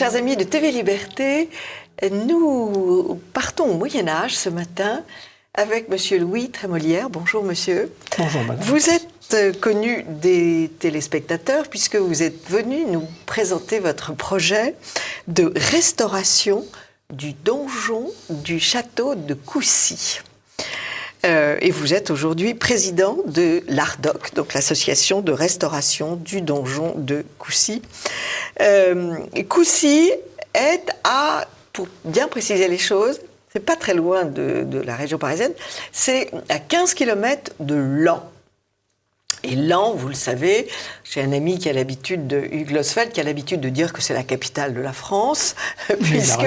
chers amis de TV Liberté, nous partons au Moyen-Âge ce matin avec Monsieur Louis Trémolière. Bonjour monsieur. Bonjour madame. Vous êtes connu des téléspectateurs puisque vous êtes venu nous présenter votre projet de restauration du donjon du château de Coucy. Et vous êtes aujourd'hui président de l'ARDOC, donc l'association de restauration du donjon de Coucy. Coucy est à, pour bien préciser les choses, c'est pas très loin de la région parisienne, c'est à 15 km de Laon. Et Laon, vous le savez, j'ai un ami qui a l'habitude de Hugues Losfeld, qui a l'habitude de dire que c'est la capitale de la France, puisque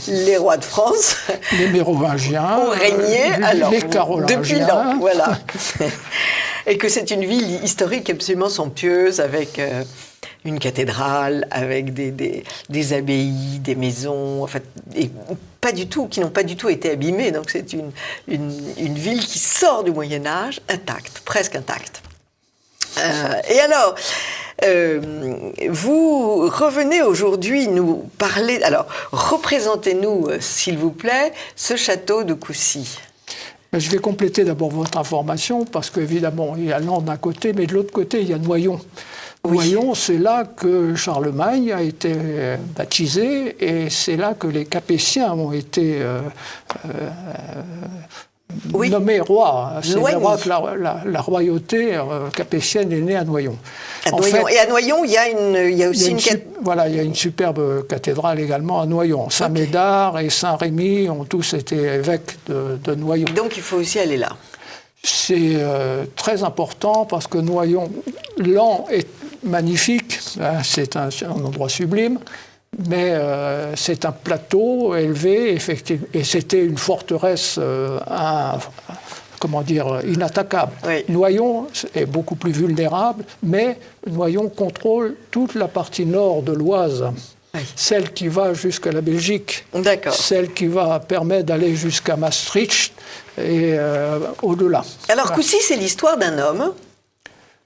les rois de France, les Mérovingiens, ont régné les Carolingiens, depuis Laon, voilà. Et que c'est une ville historique absolument somptueuse, avec une cathédrale, avec des abbayes, des maisons, en fait, et qui n'ont pas du tout été abîmées. Donc c'est une ville qui sort du Moyen-Âge intacte, presque intacte. Et alors, vous revenez aujourd'hui nous parler... Alors, représentez-nous, s'il vous plaît, ce château de Coucy. Je vais compléter d'abord votre information, parce qu'évidemment, il y a Laon d'un côté, mais de l'autre côté, il y a Noyon. Oui. Noyon, c'est là que Charlemagne a été baptisé, et c'est là que les Capétiens ont été... Oui. nommé roi. C'est le roi que la royauté capétienne est née à Noyon. Et à Noyon, il y a aussi Voilà, il y a une superbe cathédrale également à Noyon. Saint-Médard et Saint-Rémy ont tous été évêques de Noyon. Donc il faut aussi aller là. C'est très important parce que Noyon, Laon est magnifique, hein, c'est un endroit sublime. Mais c'est un plateau élevé, effectivement, et c'était une forteresse inattaquable. Oui. Noyon est beaucoup plus vulnérable, mais Noyon contrôle toute la partie nord de l'Oise, oui. Celle qui va jusqu'à la Belgique, celle qui va permettre d'aller jusqu'à Maastricht et au-delà. Alors voilà. Coucy, c'est l'histoire d'un homme,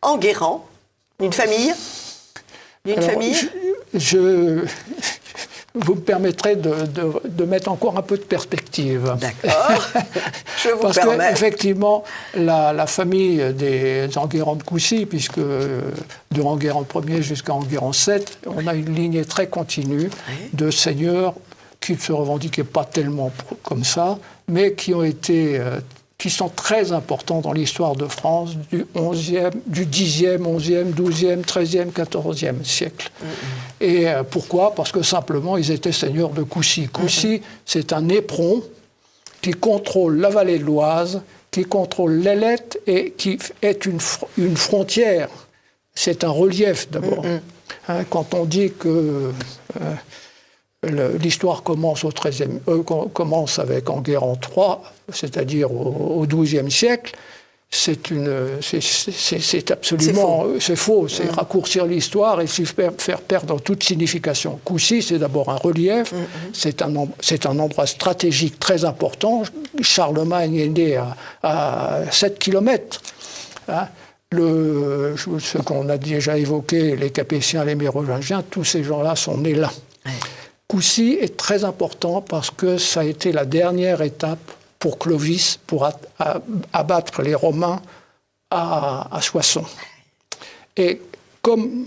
Enguerrand, d'une famille. Vous me permettrez de mettre encore un peu de perspective. D'accord, je vous Parce permets. qu'effectivement, la famille des Enguerrand de Coucy, puisque de Enguerrand Ier jusqu'à Enguerrand VII, on a une lignée très continue de seigneurs qui ne se revendiquaient pas tellement comme ça, mais qui ont été... qui sont très importants dans l'histoire de France du Xe, du Xe, XIe, XIIe, XIIIe, XIVe siècle. Et pourquoi ? Parce que simplement, ils étaient seigneurs de Coucy. Coucy, c'est un éperon qui contrôle la vallée de l'Oise, qui contrôle l'Ailette et qui est une frontière. C'est un relief, d'abord. Hein, quand on dit que... l'histoire commence commence avec Enguerrand III, c'est-à-dire au XIIe siècle. C'est absolument... C'est faux, c'est raccourcir l'histoire et faire perdre toute signification. Coucy, c'est d'abord un relief, c'est un endroit stratégique très important. Charlemagne est né à 7 km. Hein. Ce qu'on a déjà évoqué, les Capétiens, les Mérovingiens, tous ces gens-là sont nés là. Ouais. Coucy est très important parce que ça a été la dernière étape pour Clovis pour abattre les Romains à Soissons. Et comme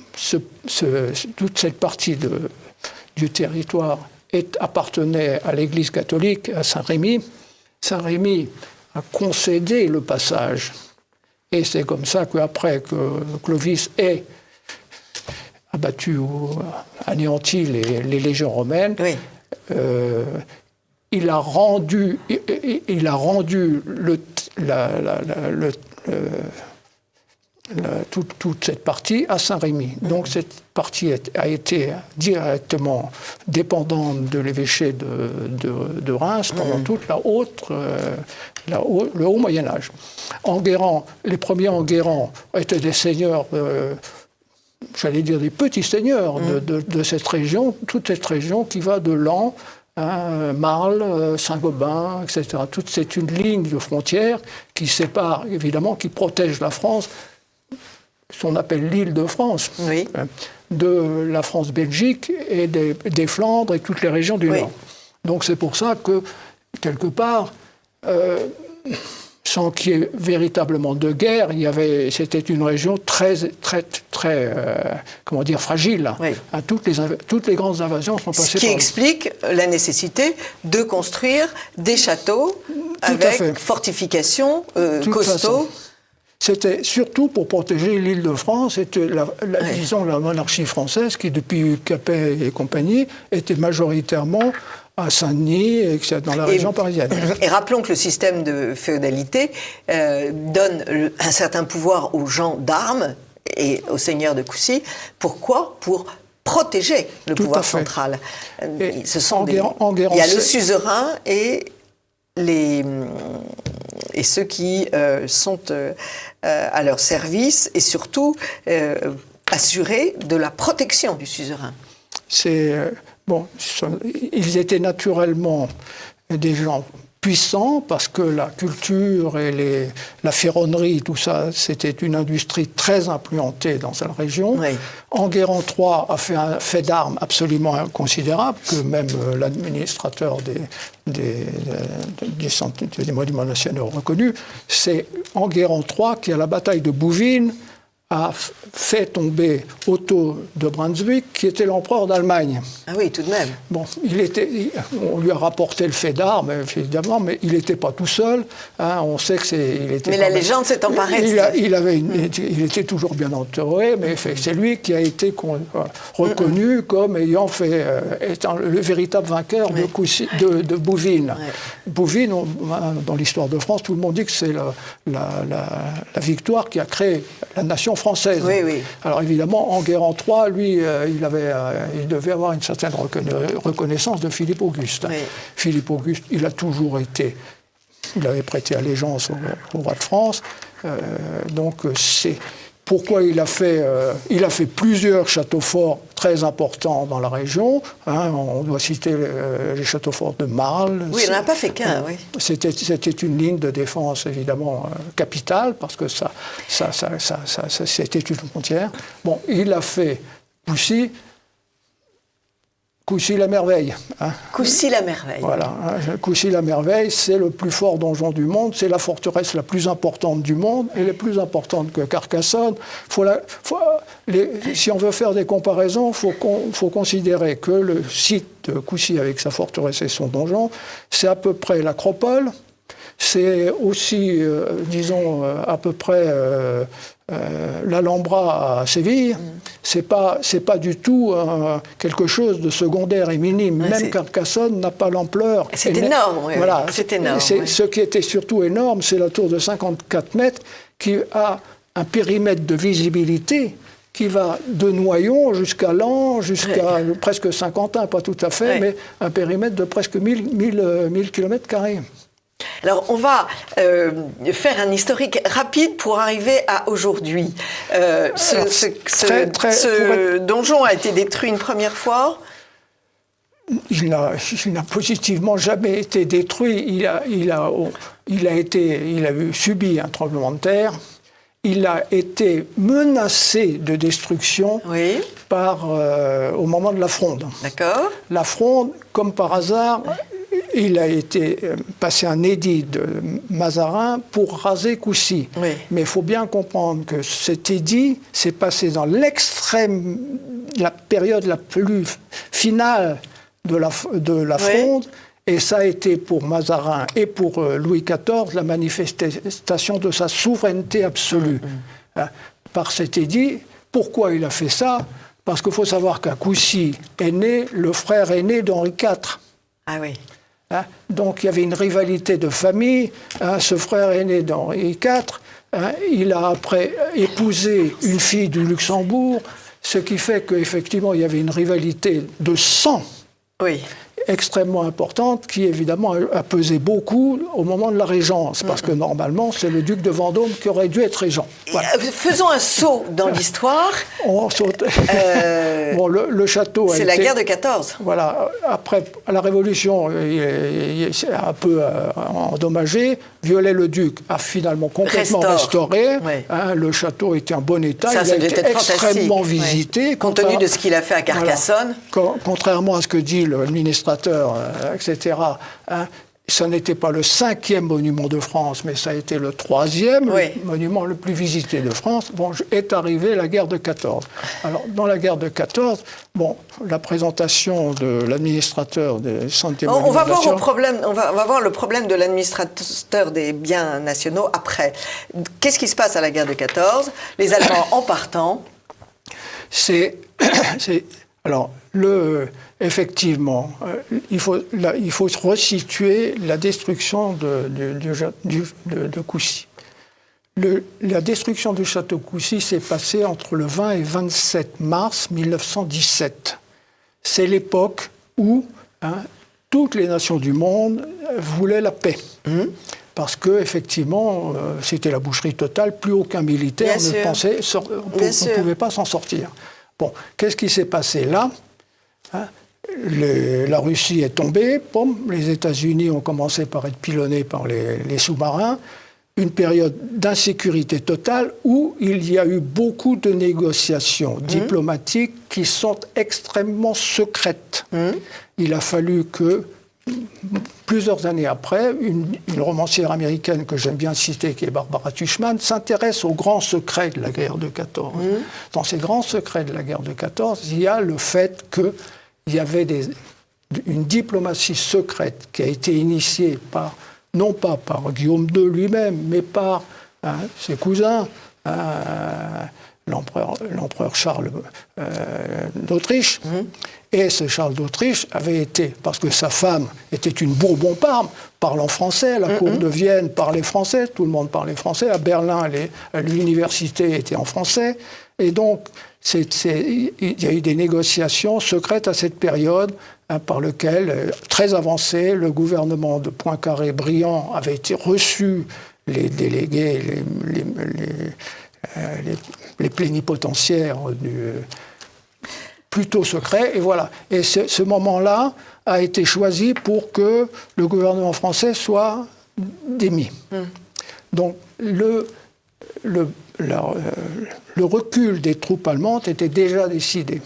toute cette partie du territoire appartenait à l'Église catholique, à Saint-Rémy, Saint-Rémy a concédé le passage. Et c'est comme ça qu'après que Clovis ait abattu ou anéanti les légions romaines, oui. Il a rendu toute cette partie à Saint-Rémy. Donc cette partie a été directement dépendante de l'évêché de Reims pendant toute le haut Moyen-Âge. Les premiers Enguerrand étaient des seigneurs... j'allais dire des petits seigneurs de cette région, toute cette région qui va de Laon, Marle, Saint-Gobain, etc. C'est une ligne de frontière qui sépare, évidemment, qui protège la France ce qu'on appelle l'île de France, Oui. de la France-Belgique et des Flandres et toutes les régions du Oui. Nord. Donc c'est pour ça que, quelque part, sans qu'il y ait véritablement de guerre, c'était une région très comment dire, fragile. Oui. Hein, toutes les grandes invasions sont passées Ce qui par... explique la nécessité de construire des châteaux avec fortifications costauds. C'était surtout pour protéger l'île de France, c'était disons la monarchie française qui, depuis Capet et compagnie, était majoritairement à Saint-Denis et dans la région parisienne. Et rappelons que le système de féodalité donne un certain pouvoir aux gens d'armes et aux seigneurs de Coucy. Pourquoi ? Pour protéger le pouvoir central. Ce sont il y a le suzerain et ceux qui sont à leur service et surtout assurés de la protection du suzerain. Ils étaient naturellement des gens puissants parce que la culture et la ferronnerie, tout ça, c'était une industrie très implantée dans cette région. Oui. Enguerrand III a fait un fait d'armes absolument inconsidérable que même l'administrateur des monuments nationaux reconnus. C'est Enguerrand III qui, à la bataille de Bouvines, a fait tomber Otto de Brunswick, qui était l'empereur d'Allemagne. Ah oui, tout de même. Bon, on lui a rapporté le fait d'armes, évidemment, mais il n'était pas tout seul. Hein, on sait que Mais la légende s'est emparée de ça. Il était toujours bien entouré, mais c'est lui qui a été reconnu comme ayant étant le véritable vainqueur de Bouvines. Ouais. Bouvines, dans l'histoire de France, tout le monde dit que c'est la victoire qui a créé la nation française. Oui, oui. Alors évidemment, Enguerrand III, lui, il devait avoir une certaine reconnaissance de Philippe Auguste. Oui. Philippe Auguste, il avait prêté allégeance au roi de France. Donc c'est pourquoi il a fait plusieurs châteaux forts très importants dans la région. Hein, on doit citer les châteaux forts de Marle. Oui, il n'en a pas fait qu'un, oui. C'était une ligne de défense, évidemment, capitale, parce que c'était une frontière. Bon, il a fait Coucy-la-Merveille. Hein. Coucy-la-Merveille. Voilà. Hein. Coucy-la-Merveille, c'est le plus fort donjon du monde, c'est la forteresse la plus importante du monde, elle est plus importante que Carcassonne. Si on veut faire des comparaisons, il faut considérer que le site de Coucy avec sa forteresse et son donjon, c'est à peu près l'acropole, c'est aussi, disons, à peu près l'Alhambra à Séville. C'est pas du tout quelque chose de secondaire et minime. Ouais, même Carcassonne n'a pas l'ampleur. C'est énorme, oui. Voilà. C'est énorme. Ce qui était surtout énorme, c'est la tour de 54 mètres qui a un périmètre de visibilité qui va de Noyon jusqu'à Laon, jusqu'à presque Saint-Quentin, pas tout à fait, mais un périmètre de presque 1000 km². Alors, on va faire un historique rapide pour arriver à aujourd'hui. Ce donjon a été détruit une première fois. Il n'a positivement jamais été détruit. Il a subi un tremblement de terre. Il a été menacé de destruction au moment de la Fronde. D'accord. La Fronde, comme par hasard, il a été passé un édit de Mazarin pour raser Coucy. Oui. Mais il faut bien comprendre que cet édit s'est passé dans la période la plus finale de la Fronde. Et ça a été pour Mazarin et pour Louis XIV la manifestation de sa souveraineté absolue. Par cet édit, pourquoi il a fait ça ? Parce qu'il faut savoir qu'à Coucy est né le frère aîné d'Henri IV. Ah oui. Donc il y avait une rivalité de famille. Ce frère aîné d'Henri IV, il a après épousé une fille du Luxembourg, ce qui fait qu'effectivement il y avait une rivalité de sang. Oui. extrêmement importante qui, évidemment, a pesé beaucoup au moment de la régence, parce que, normalement, c'est le duc de Vendôme qui aurait dû être régent. Voilà. Faisons un saut dans l'histoire. On saute. Bon, le château c'est la guerre de 14. Voilà. Après, la Révolution, il s'est un peu endommagé. Viollet-le-Duc a finalement complètement restauré. Ouais. Hein, le château était en bon état. Ça, il a été extrêmement visité. Ouais. Compte tenu de ce qu'il a fait à Carcassonne. Voilà. Contrairement à ce que dit l'administrateur, etc., hein, ça n'était pas le 5e monument de France, mais ça a été le 3e monument le plus visité de France. Bon, est arrivée la guerre de 14. Alors, dans la guerre de 14, bon, la présentation de l'administrateur des Santé on va voir on va voir le problème de l'administrateur des biens nationaux après. Qu'est-ce qui se passe à la guerre de 14 ? Les Allemands, en partant... Alors, effectivement, il faut resituer la destruction de Coucy. La destruction du château Coucy s'est passée entre le 20 et 27 mars 1917. C'est l'époque où toutes les nations du monde voulaient la paix. Parce que, effectivement, c'était la boucherie totale, plus aucun militaire ne pouvait pas s'en sortir. Bon, qu'est-ce qui s'est passé là ? La Russie est tombée, les États-Unis ont commencé par être pilonnés par les sous-marins, une période d'insécurité totale où il y a eu beaucoup de négociations diplomatiques qui sont extrêmement secrètes. Il a fallu que, plusieurs années après, une romancière américaine que j'aime bien citer, qui est Barbara Tuchman, s'intéresse aux grands secrets de la guerre de 14. Dans ces grands secrets de la guerre de 14, il y a le fait qu'il y avait une diplomatie secrète qui a été initiée non pas par Guillaume II lui-même, mais par ses cousins, l'empereur Charles d'Autriche. Et ce Charles d'Autriche avait été, parce que sa femme était une Bourbon-Parme, parlant français, à la cour de Vienne parlait français, tout le monde parlait français, à Berlin, l'université était en français, et donc il y a eu des négociations secrètes à cette période, par lesquelles, très avancées, le gouvernement de Poincaré-Briand avait été reçu, les délégués, les plénipotentiaires plutôt secrets, et voilà. Et ce moment-là a été choisi pour que le gouvernement français soit démis. Donc le recul des troupes allemandes était déjà décidé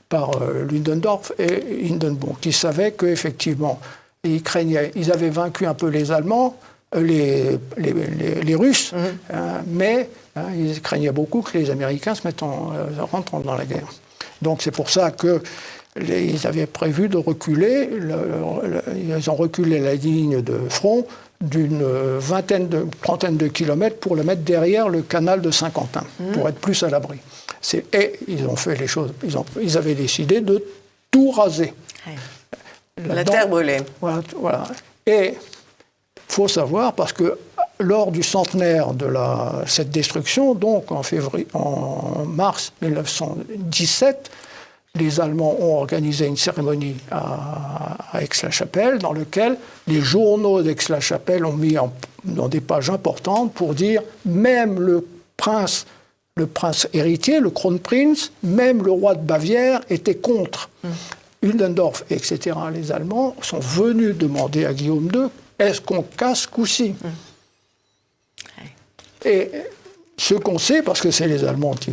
par Ludendorff et Hindenburg, qui savaient qu'effectivement, ils avaient vaincu un peu les Allemands, les Russes, mais ils craignaient beaucoup que les Américains rentrent dans la guerre. Donc c'est pour ça qu'ils avaient prévu de reculer. Ils ont reculé la ligne de front d'une trentaine de kilomètres pour le mettre derrière le canal de Saint-Quentin, pour être plus à l'abri. Et ils ont fait les choses. Ils avaient décidé de tout raser. La terre brûlée. Voilà. Et il faut savoir, parce que lors du centenaire de cette destruction, donc en mars 1917, les Allemands ont organisé une cérémonie à Aix-la-Chapelle, dans laquelle les journaux d'Aix-la-Chapelle ont mis dans des pages importantes pour dire même le prince héritier, le Kronprinz, même le roi de Bavière était contre. Ludendorff, etc., les Allemands sont venus demander à Guillaume II, est-ce qu'on casse Coucy ? Et ce qu'on sait, parce que c'est les Allemands qui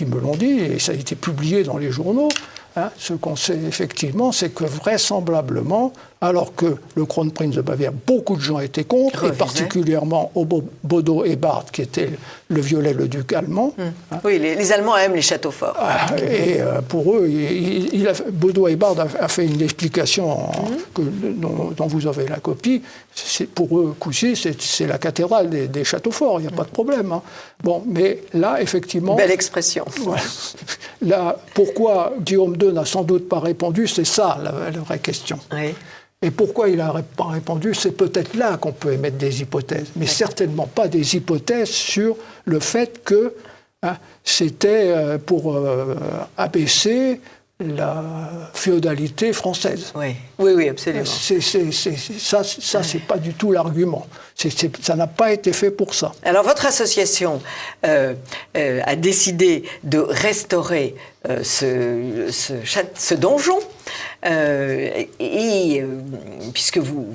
me l'ont dit, et ça a été publié dans les journaux, ce qu'on sait effectivement, c'est que vraisemblablement, alors que le Kronprinz de Bavière, beaucoup de gens étaient contre, et particulièrement Bodo Ebhardt, qui était le Viollet-le-Duc allemand. Oui, les Allemands aiment les châteaux forts. Et pour eux, Bodo Ebhardt a fait une explication dont vous avez la copie. Pour eux, Coucy, c'est la cathédrale des châteaux forts, il n'y a pas de problème. Bon, mais là, effectivement... Belle expression. Ouais, là, pourquoi Guillaume II n'a sans doute pas répondu, c'est ça la vraie question. Oui. Et pourquoi il n'a pas répondu, c'est peut-être là qu'on peut émettre des hypothèses, mais certainement pas des hypothèses sur le fait que c'était pour abaisser la féodalité française. Oui, absolument. Ça, c'est pas du tout l'argument. Ça n'a pas été fait pour ça. Alors, votre association a décidé de restaurer ce donjon, puisque vous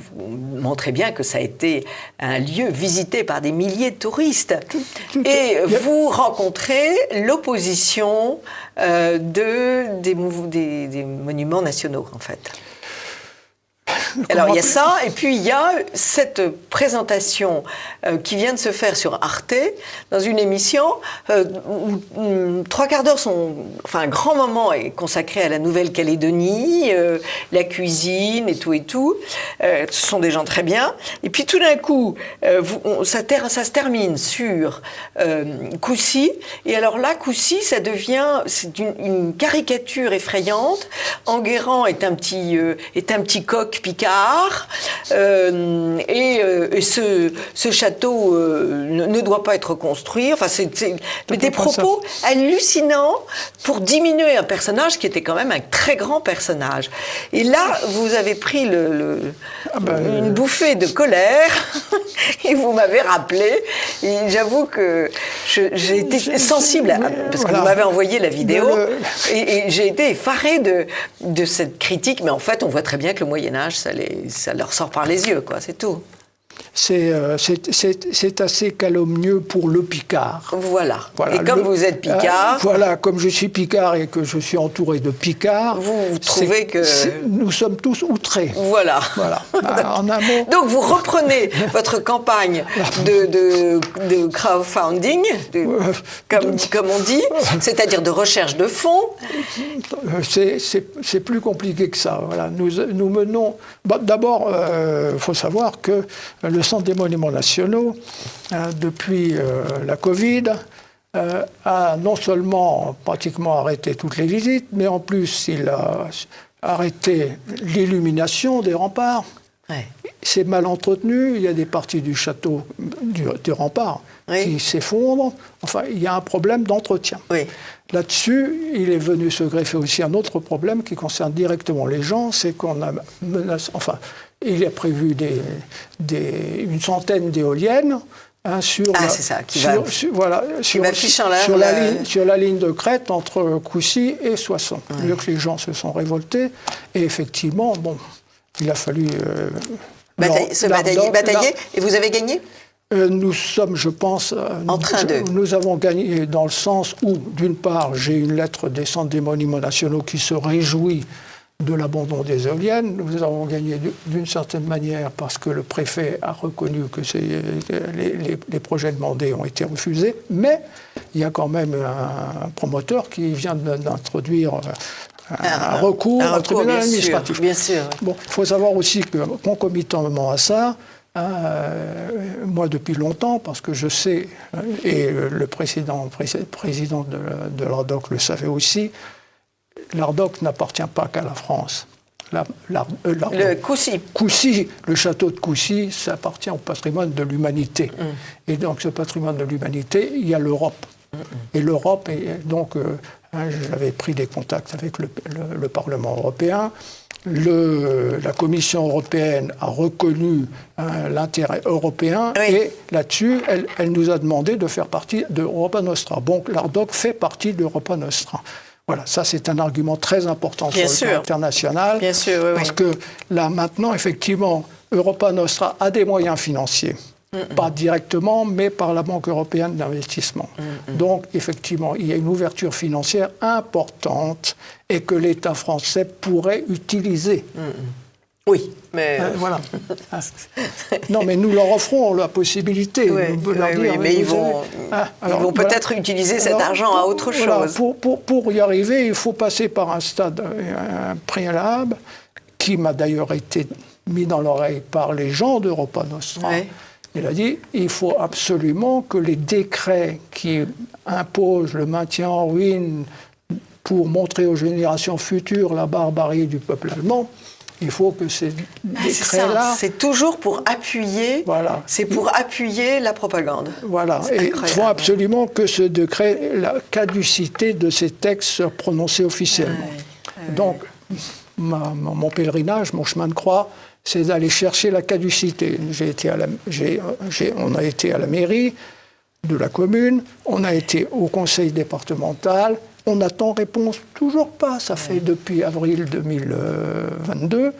montrez bien que ça a été un lieu visité par des milliers de touristes. Vous rencontrez l'opposition des monuments nationaux, en fait. Alors, il y a ça, et puis il y a cette présentation qui vient de se faire sur Arte, dans une émission où 3/4 d'heure un grand moment est consacré à la Nouvelle-Calédonie, la cuisine et tout. Ce sont des gens très bien. Et puis tout d'un coup, ça se termine sur Coucy. Et alors là, Coucy, c'est une caricature effrayante. Enguerrand est un petit coq Picard, et ce château ne doit pas être construit. Enfin, c'est des propos hallucinants pour diminuer un personnage qui était quand même un très grand personnage. Et là, vous avez pris une bouffée de colère et vous m'avez rappelé. Et j'avoue que j'ai été sensible, parce que vous m'avez envoyé la vidéo, et j'ai été effarée de cette critique. Mais en fait, on voit très bien que le Moyen-Âge, ça leur sort par les yeux, quoi, c'est tout. C'est assez calomnieux pour le Picard. Voilà. Et comme vous êtes Picard... comme je suis Picard et que je suis entouré de Picards... Vous trouvez que... Nous sommes tous outrés. Voilà. En un mot... Donc vous reprenez votre campagne de crowdfunding, comme on dit, c'est-à-dire de recherche de fonds. C'est plus compliqué que ça. Voilà. Nous menons... D'abord, il faut savoir que le Centre des monuments nationaux, depuis la Covid, a non seulement pratiquement arrêté toutes les visites, mais en plus il a arrêté l'illumination des remparts. Ouais. C'est mal entretenu, il y a des parties du château, des remparts, qui s'effondrent. Enfin, il y a un problème d'entretien. Oui. Là-dessus, il est venu se greffer aussi un autre problème qui concerne directement les gens, c'est qu'on a menacé... Enfin, il est prévu une centaine d'éoliennes sur la ligne de crête entre Coucy et Soissons. Oui. Les gens se sont révoltés et effectivement, il a fallu batailler. Et vous avez gagné ? Nous sommes, je pense, nous avons gagné dans le sens où, d'une part, j'ai une lettre des Centres des monuments nationaux qui se réjouit de l'abandon des éoliennes. Nous avons gagné d'une certaine manière parce que le préfet a reconnu que les projets demandés ont été refusés, mais il y a quand même un promoteur qui vient d'introduire un recours au tribunal administratif. Bien sûr. Bon, il faut savoir aussi que, concomitamment à ça, moi depuis longtemps, parce que je sais, et le président de l'ARDOC le savait aussi, l'ARDOC n'appartient pas qu'à la France. Le Coucy. Coucy, le château de Coucy, ça appartient au patrimoine de l'humanité. Et donc ce patrimoine de l'humanité, il y a l'Europe. Et l'Europe, donc, j'avais pris des contacts avec le Parlement européen. La Commission européenne a reconnu l'intérêt européen et là-dessus, elle nous a demandé de faire partie d'Europa Nostra. Donc l'ARDOC fait partie d'Europa Nostra. Voilà, ça c'est un argument très important sur le plan international. Bien sûr, oui, parce que là maintenant, effectivement, Europa Nostra a des moyens financiers. Pas directement, mais par la Banque européenne d'investissement. Donc, effectivement, il y a une ouverture financière importante et que l'État français pourrait utiliser. Oui, mais... voilà. Non, mais nous leur offrons la possibilité. Mais ils vont peut-être utiliser cet argent à autre chose. Pour y arriver, il faut passer par un stade préalable qui m'a d'ailleurs été mis dans l'oreille par les gens d'Europa Nostra. Oui. Il a dit il faut absolument que les décrets qui imposent le maintien en ruine pour montrer aux générations futures la barbarie du peuple allemand, il faut que ces décrets-là... C'est toujours pour appuyer, c'est pour appuyer la propagande. Voilà, et il faut absolument que ce décret, la caducité de ces textes soit prononcée officiellement. Donc, mon pèlerinage, mon chemin de croix, c'est d'aller chercher la caducité. On a été à la mairie de la commune, on a été au conseil départemental, on attend réponse, toujours pas. Ça fait depuis avril 2022.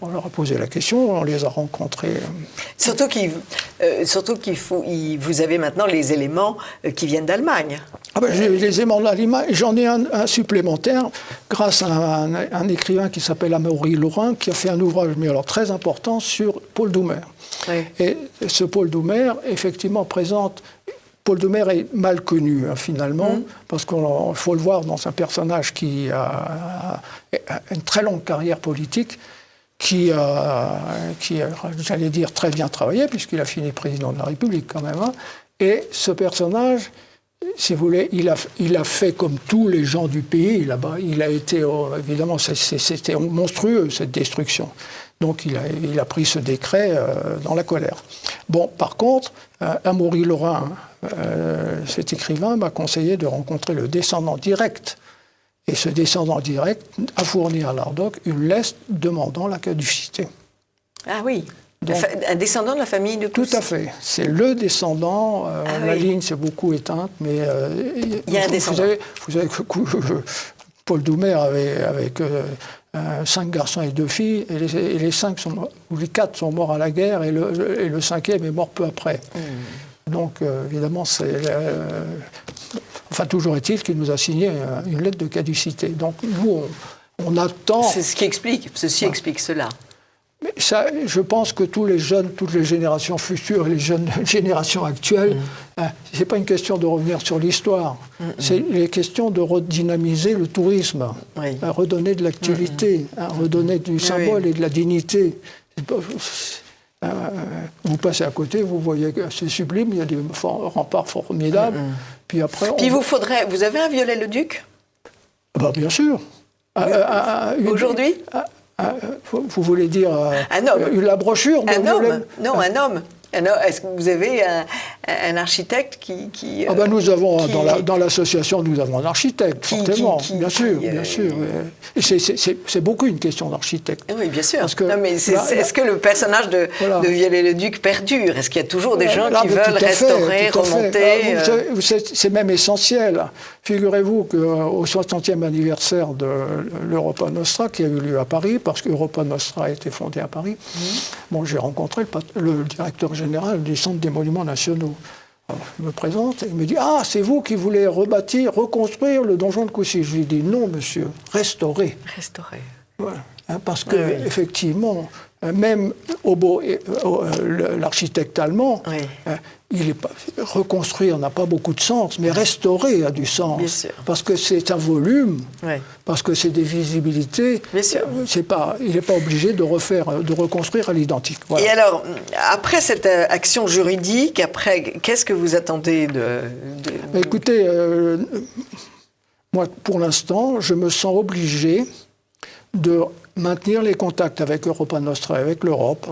On leur a posé la question, on les a rencontrés. Surtout vous avez maintenant les éléments qui viennent d'Allemagne. Ah ben, j'ai les éléments de l'Allemagne. J'en ai un supplémentaire grâce à un écrivain qui s'appelle Amaury Laurin, qui a fait un ouvrage mais alors très important sur Paul Doumer. Oui. Et ce Paul Doumer, effectivement, présente... Paul Doumer est mal connu, finalement, parce qu'il faut le voir dans un personnage qui a une très longue carrière politique, qui j'allais dire, très bien travaillé, puisqu'il a fini président de la République, quand même. Hein. Et ce personnage, si vous voulez, il a fait comme tous les gens du pays, là-bas. Il a été, évidemment, c'était monstrueux, cette destruction. Donc il a pris ce décret dans la colère. Bon, par contre, Amaury Laurin, cet écrivain, m'a conseillé de rencontrer le descendant direct. Et ce descendant direct a fourni à Lardog une lettre demandant la caducité. Ah oui, donc, un descendant de la famille de Coucy. Tout à fait. C'est le descendant. La ligne s'est beaucoup éteinte, mais il y a un descendant. Vous savez que Paul Doumer avec 5 garçons et 2 filles, et les 5 ou les 4 sont morts à la guerre, et le 5e est mort peu après. Donc, évidemment, toujours est-il qu'il nous a signé une lettre de caducité. Donc, nous, on attend... C'est ce qui explique, explique cela. Mais ça, je pense que tous les jeunes, toutes les générations futures et les jeunes générations actuelles, c'est pas une question de revenir sur l'histoire, c'est une question de redynamiser le tourisme, redonner de l'activité, redonner du symbole et de la dignité. Vous passez à côté, vous voyez que c'est sublime, il y a des remparts formidables. Puis après, vous avez un Viollet-le-Duc ? Bien sûr. Aujourd'hui ? Vous voulez dire un homme. La brochure de un homme. Non, un homme. Est-ce que vous avez un architecte qui nous avons, dans l'association, nous avons un architecte, fortement, bien sûr. C'est beaucoup une question d'architecte. Oui, bien sûr. Est-ce que le personnage de Viollet-le-Duc perdure ? Est-ce qu'il y a toujours des gens qui veulent restaurer, remonter C'est même essentiel. Figurez-vous qu'au 60e anniversaire de l'Europa Nostra, qui a eu lieu à Paris, parce qu'Europa Nostra a été fondée à Paris, j'ai rencontré le directeur général du Centre des Monuments Nationaux. Alors, je me présente et il me dit « Ah, c'est vous qui voulez reconstruire le donjon de Coucy ?» Je lui dis « Non, monsieur, restaurer. » Restaurer. Voilà. Parce que, effectivement, même l'architecte allemand, reconstruire n'a pas beaucoup de sens, mais restaurer a du sens. Bien sûr. Parce que c'est un volume, parce que c'est des visibilités. Bien sûr. Il n'est pas obligé de reconstruire à l'identique. Voilà. Et alors, après cette action juridique, qu'est-ce que vous attendez Écoutez, moi, pour l'instant, je me sens obligé de maintenir les contacts avec Europa Nostra et avec l'Europe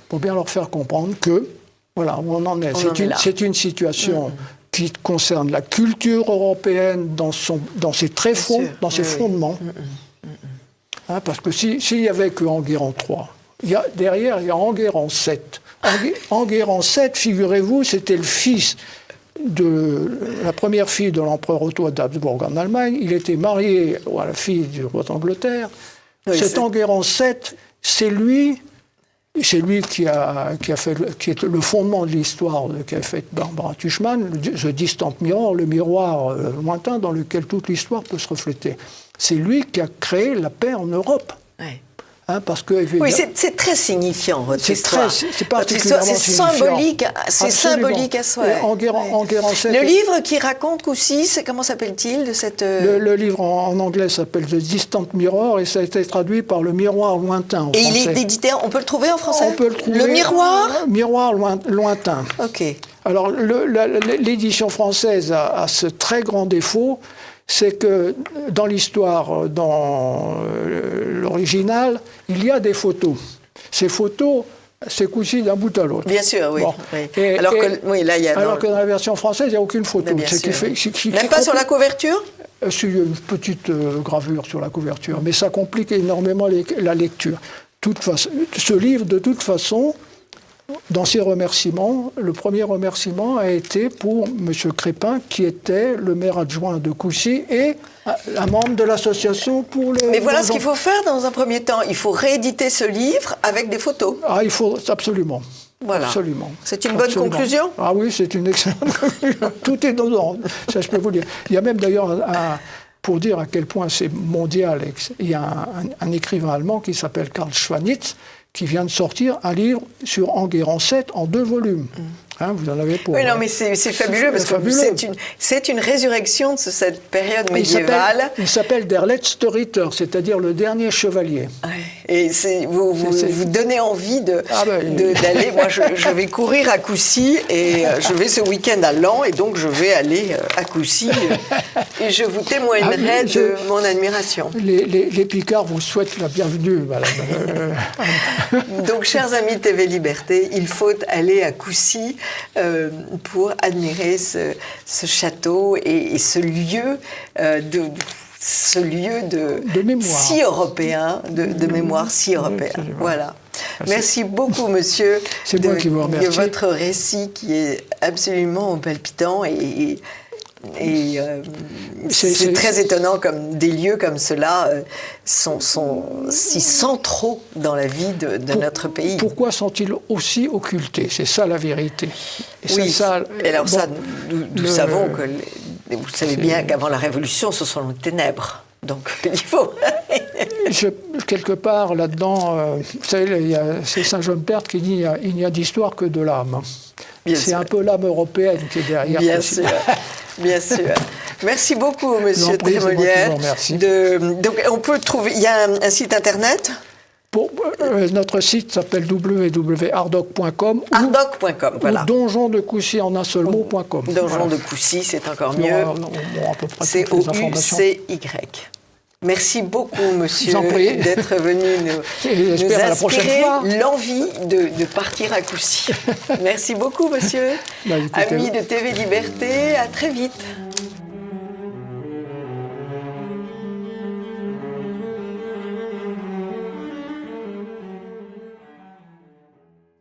pour bien leur faire comprendre que, voilà, où on en est. C'est une situation qui concerne la culture européenne dans ses tréfonds, dans ses fondements. Parce que s'il n'y avait que Enguerrand III, derrière, il y a Enguerrand VII. Enguerrand VII, figurez-vous, c'était le fils de la première fille de l'empereur Otto d'Habsbourg en Allemagne. Il était marié à la fille du roi d'Angleterre. Cet Enguerrand VII, c'est lui qui est le fondement de l'histoire qu'a fait Barbara Tuchman, The Distant Mirror, le miroir lointain dans lequel toute l'histoire peut se refléter. C'est lui qui a créé la paix en Europe. Parce que, c'est très signifiant, votre histoire. C'est particulièrement symbolique. C'est symbolique à soi. Enguerrand VII. Le livre qui raconte Coucy, comment s'appelle-t-il de cette... Le livre en anglais s'appelle The Distant Mirror et ça a été traduit par Le Miroir lointain en français. Et il est édité, on peut le trouver en français ? On peut le trouver. Le Miroir ? Miroir lointain. Ok. Alors, l'édition française a ce très grand défaut, c'est que dans l'histoire, dans l'original, il y a des photos. Ces photos, c'est Coucy d'un bout à l'autre. Bien sûr, oui. Bon. Alors que dans la version française, il n'y a aucune photo. Même pas sur la couverture ? Il y a une petite gravure sur la couverture, mais ça complique énormément la lecture. Ce livre, de toute façon, dans ses remerciements, le premier remerciement a été pour M. Crépin, qui était le maire adjoint de Coucy et un membre de l'association pour les... Mais voilà ce qu'il faut faire dans un premier temps. Il faut rééditer ce livre avec des photos. Ah, il faut, absolument. Voilà. Absolument. C'est une bonne conclusion ? Ah oui, c'est une excellente conclusion. Tout est dedans, ça je peux vous dire. Il y a même d'ailleurs, pour dire à quel point c'est mondial, il y a un écrivain allemand qui s'appelle Karl Schwanitz, qui vient de sortir un livre sur Enguerrand 7 en 2 volumes. Hein, vous en avez pour... Oui, non, mais c'est fabuleux, parce que c'est une résurrection de cette période médiévale. Il s'appelle Der letzte Ritter, c'est-à-dire le dernier chevalier. Ouais. Et vous donnez envie d'aller... Moi, je vais courir à Coucy, et je vais ce week-end à Laon, et donc je vais aller à Coucy, et je vous témoignerai de mon admiration. Les Picards vous souhaitent la bienvenue, madame. Donc, chers amis de TV Liberté, il faut aller à Coucy pour admirer ce château et ce lieu de mémoire. Si européen, de mémoire si européen. Voilà. Merci beaucoup, monsieur, C'est moi qui vous remercie. de votre récit qui est absolument palpitant c'est très étonnant comme des lieux comme cela sont si centraux dans la vie de notre pays. Pourquoi sont-ils aussi occultés? C'est ça la vérité. Et oui, ça, alors bon, ça, nous savons que, vous savez bien qu'avant la Révolution, ce sont les ténèbres. Donc il faut... quelque part là-dedans, vous savez, c'est Saint Jean Perte qui dit il n'y a d'histoire que de l'âme. C'est un peu l'âme européenne qui est derrière. Bien sûr. Bien sûr. Merci beaucoup, monsieur Trémolière. Donc, on peut trouver. Il y a un site internet. Notre site s'appelle www.ardoc.com ardoc.com, voilà. Ou donjon de Coucy en un seul mot.com. Donjon de Coucy, c'est encore mieux. C'est O-U-C-Y. Merci beaucoup, monsieur, d'être venu nous inspirer l'envie de partir à Coucy. Merci beaucoup, monsieur. Amis de TV Liberté, à très vite.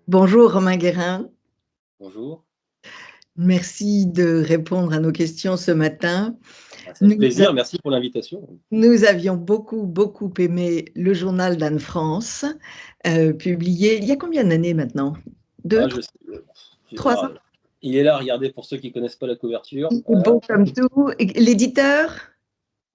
Bonjour, Romain Guérin. Bonjour. Merci de répondre à nos questions ce matin. C'est un plaisir, merci pour l'invitation. Nous avions beaucoup aimé le journal d'Anne France, publié il y a combien d'années maintenant? 3 ans. Il est là, regardez, pour ceux qui ne connaissent pas la couverture. Beau comme tout. L'éditeur?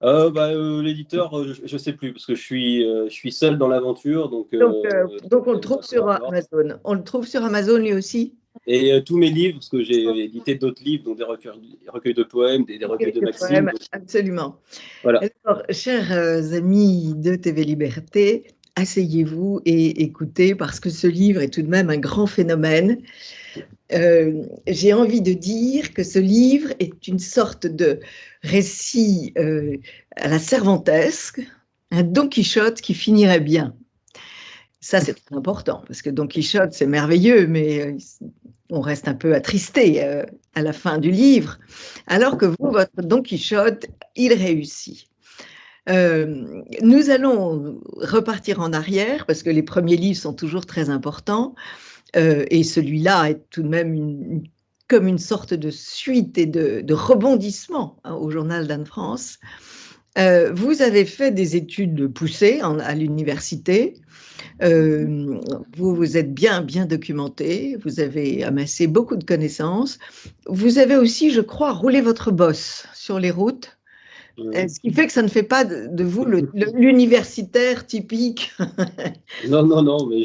L'éditeur, je ne sais plus, parce que je suis seul dans l'aventure. Donc on le trouve sur Amazon. On le trouve sur Amazon lui aussi? Et tous mes livres, parce que j'ai édité d'autres livres, donc des recueils de poèmes, des recueils de maximes. Absolument. Voilà. Alors, chers amis de TV Liberté, asseyez-vous et écoutez, parce que ce livre est tout de même un grand phénomène. J'ai envie de dire que ce livre est une sorte de récit à la cervantesque, un Don Quichotte qui finirait bien. Ça, c'est très important, parce que Don Quichotte, c'est merveilleux, mais on reste un peu attristé à la fin du livre, alors que vous, votre Don Quichotte, il réussit. Nous allons repartir en arrière, parce que les premiers livres sont toujours très importants, et celui-là est tout de même comme une sorte de suite et de rebondissement au journal d'Anne France. Vous avez fait des études poussées à l'université. Vous vous êtes bien documenté, vous avez amassé beaucoup de connaissances. Vous avez aussi, je crois, roulé votre bosse sur les routes, ce qui fait que ça ne fait pas de vous l'universitaire typique. Non, mais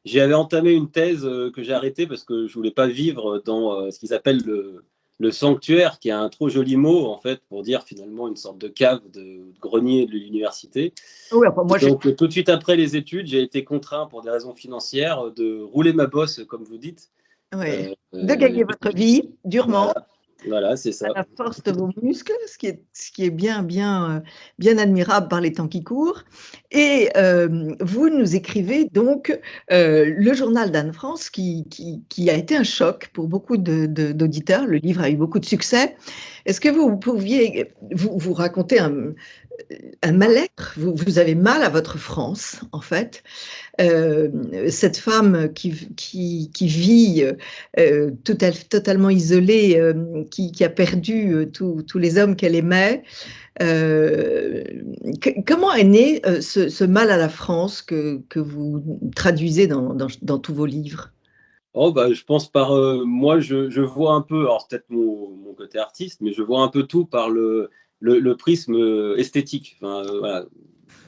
j'avais entamé une thèse que j'ai arrêtée parce que je ne voulais pas vivre dans ce qu'ils appellent le sanctuaire, qui est un trop joli mot, en fait, pour dire finalement une sorte de cave, de grenier de l'université. Oui, enfin, donc, tout de suite après les études, j'ai été contraint, pour des raisons financières, de rouler ma bosse, comme vous dites. Oui, de gagner votre vie, durement. Voilà. Voilà, c'est ça. À la force de vos muscles, ce qui est bien admirable par les temps qui courent. Et vous nous écrivez donc le journal d'Anne France qui a été un choc pour beaucoup d'auditeurs. Le livre a eu beaucoup de succès. Est-ce que vous pouviez vous raconter un mal-être? Vous avez mal à votre France, en fait. Cette femme qui vit totalement isolée, qui a perdu tous les hommes qu'elle aimait. Comment est né ce mal à la France que vous traduisez dans tous vos livres? Oh, bah, je pense moi, je vois un peu, alors c'est peut-être mon côté artiste, mais je vois un peu tout par le prisme esthétique. Enfin, voilà.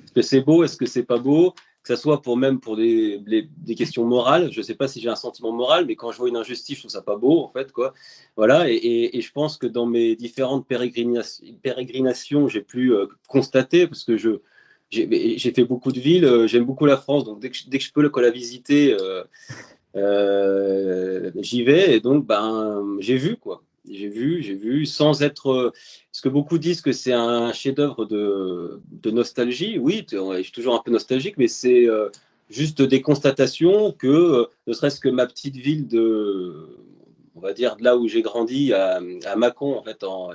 Est-ce que c'est beau, est-ce que c'est pas beau? Que ça soit même pour des questions morales. Je sais pas si j'ai un sentiment moral, mais quand je vois une injustice, je trouve ça pas beau, en fait, quoi. Voilà, et je pense que dans mes différentes pérégrinations, j'ai pu constater, parce que j'ai fait beaucoup de villes, j'aime beaucoup la France, donc dès que je peux la visiter, j'y vais, et donc j'ai vu, quoi. J'ai vu sans être. Parce que beaucoup disent que c'est un chef-d'œuvre de nostalgie. Oui, je suis toujours un peu nostalgique, mais c'est juste des constatations que, ne serait-ce que ma petite ville on va dire, de là où j'ai grandi, à Mâcon, en fait, en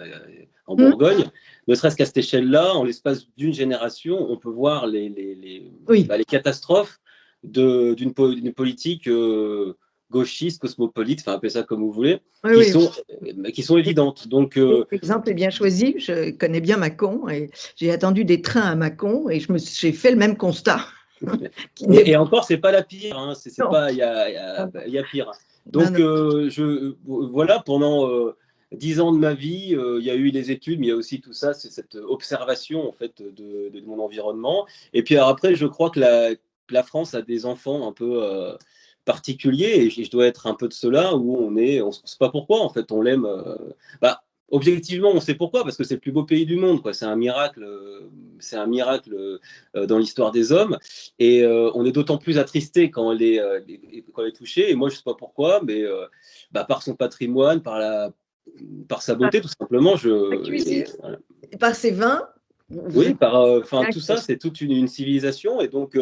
Bourgogne, ne serait-ce qu'à cette échelle-là, en l'espace d'une génération, on peut voir les catastrophes d'une politique gauchiste, cosmopolite, enfin appelez ça comme vous voulez, qui sont évidentes. Donc, l'exemple est bien choisi. Je connais bien Mâcon et j'ai attendu des trains à Mâcon et j'ai fait le même constat. Et encore, c'est pas la pire. Hein, il y a pire. Donc, voilà, pendant 10 ans de ma vie, il y a eu les études, mais il y a aussi tout ça, c'est cette observation en fait de mon environnement. Et puis après, je crois que la France a des enfants un peu particuliers, et je dois être un peu de ceux-là où on ne sait pas pourquoi en fait on l'aime. Objectivement, on sait pourquoi, parce que c'est le plus beau pays du monde, quoi. C'est un miracle dans l'histoire des hommes, et on est d'autant plus attristé quand elle est touchée. Et moi, je sais pas pourquoi, mais par son patrimoine, par sa beauté, tout simplement, voilà. Par ses vins. Oui, tout ça, c'est toute une civilisation. Et donc,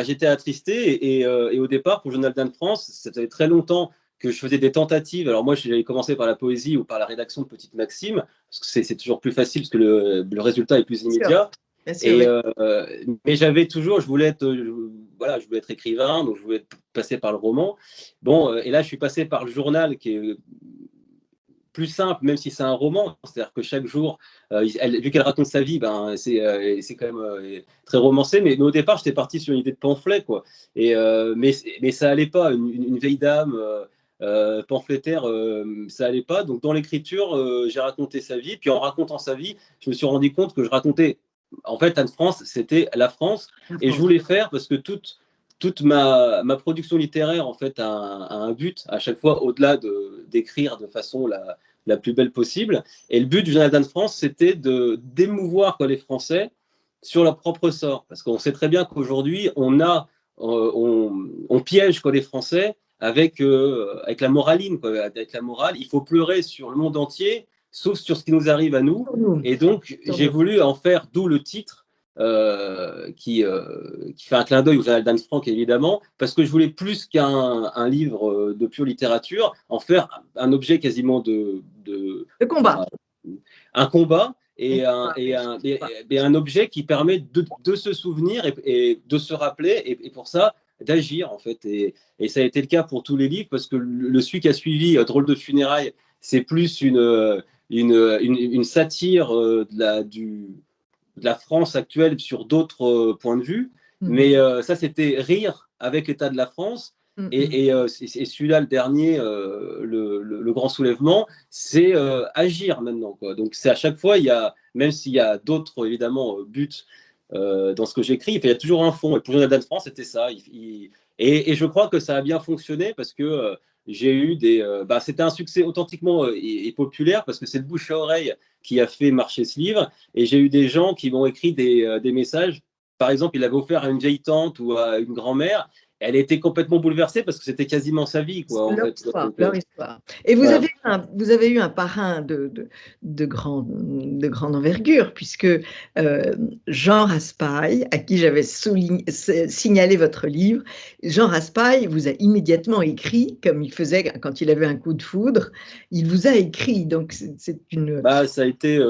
j'étais attristé. Et au départ, pour le Journal d'Anne France, ça faisait très longtemps que je faisais des tentatives. Alors moi, j'avais commencé par la poésie ou par la rédaction de petites maximes, parce que c'est toujours plus facile, parce que le résultat est plus immédiat. Bien sûr, mais j'avais toujours, je voulais être écrivain, donc je voulais passer par le roman. Bon, et là, je suis passé par le journal, qui est plus simple, même si c'est un roman. C'est-à-dire que chaque jour, vu qu'elle raconte sa vie, c'est quand même très romancé. Mais au départ, j'étais parti sur une idée de pamphlet, quoi. Mais ça allait pas. Une vieille dame pamphlétaire, ça allait pas. Donc dans l'écriture, j'ai raconté sa vie. Puis en racontant sa vie, je me suis rendu compte que je racontais. En fait, Anne France, c'était la France. Et je voulais faire, parce que toute ma production littéraire, en fait, a un but à chaque fois, au-delà d'écrire de façon la plus belle possible. Et le but du Journal d'Anne France, c'était d'émouvoir les Français sur leur propre sort. Parce qu'on sait très bien qu'aujourd'hui, on piège les Français avec la moraline, avec la morale. Il faut pleurer sur le monde entier, sauf sur ce qui nous arrive à nous. Et donc, j'ai voulu en faire, d'où le titre, qui fait un clin d'œil au Journal d'Anne Frank, évidemment, parce que je voulais, plus qu'un livre de pure littérature, en faire un objet quasiment de combat. Un combat, et un objet qui permet de se souvenir et de se rappeler, et pour ça, d'agir, en fait. Et ça a été le cas pour tous les livres, parce que celui qui a suivi, Drôle de funérailles, c'est plus une satire de la France actuelle sur d'autres points de vue. Mais ça, c'était rire avec l'état de la France. Et celui-là, le dernier, le grand soulèvement, c'est agir maintenant, quoi. Donc c'est à chaque fois, même s'il y a d'autres, évidemment, buts dans ce que j'écris, il y a toujours un fond. Et pour Journal d'Anne France, c'était ça. Et je crois que ça a bien fonctionné, parce que j'ai eu c'était un succès authentiquement et populaire, parce que c'est le bouche à oreille qui a fait marcher ce livre. Et j'ai eu des gens qui m'ont écrit des messages. Par exemple, il avait offert à une vieille tante ou à une grand-mère. elle était complètement bouleversée parce que c'était quasiment sa vie, quoi, en Leur fait. histoire, Donc, leur histoire. Et voilà. vous avez eu un parrain de grande envergure, puisque Jean Raspail, à qui j'avais signalé votre livre, Jean Raspail vous a immédiatement écrit, comme il faisait quand il avait un coup de foudre, il vous a écrit. Donc c'est une Bah, ça a été. une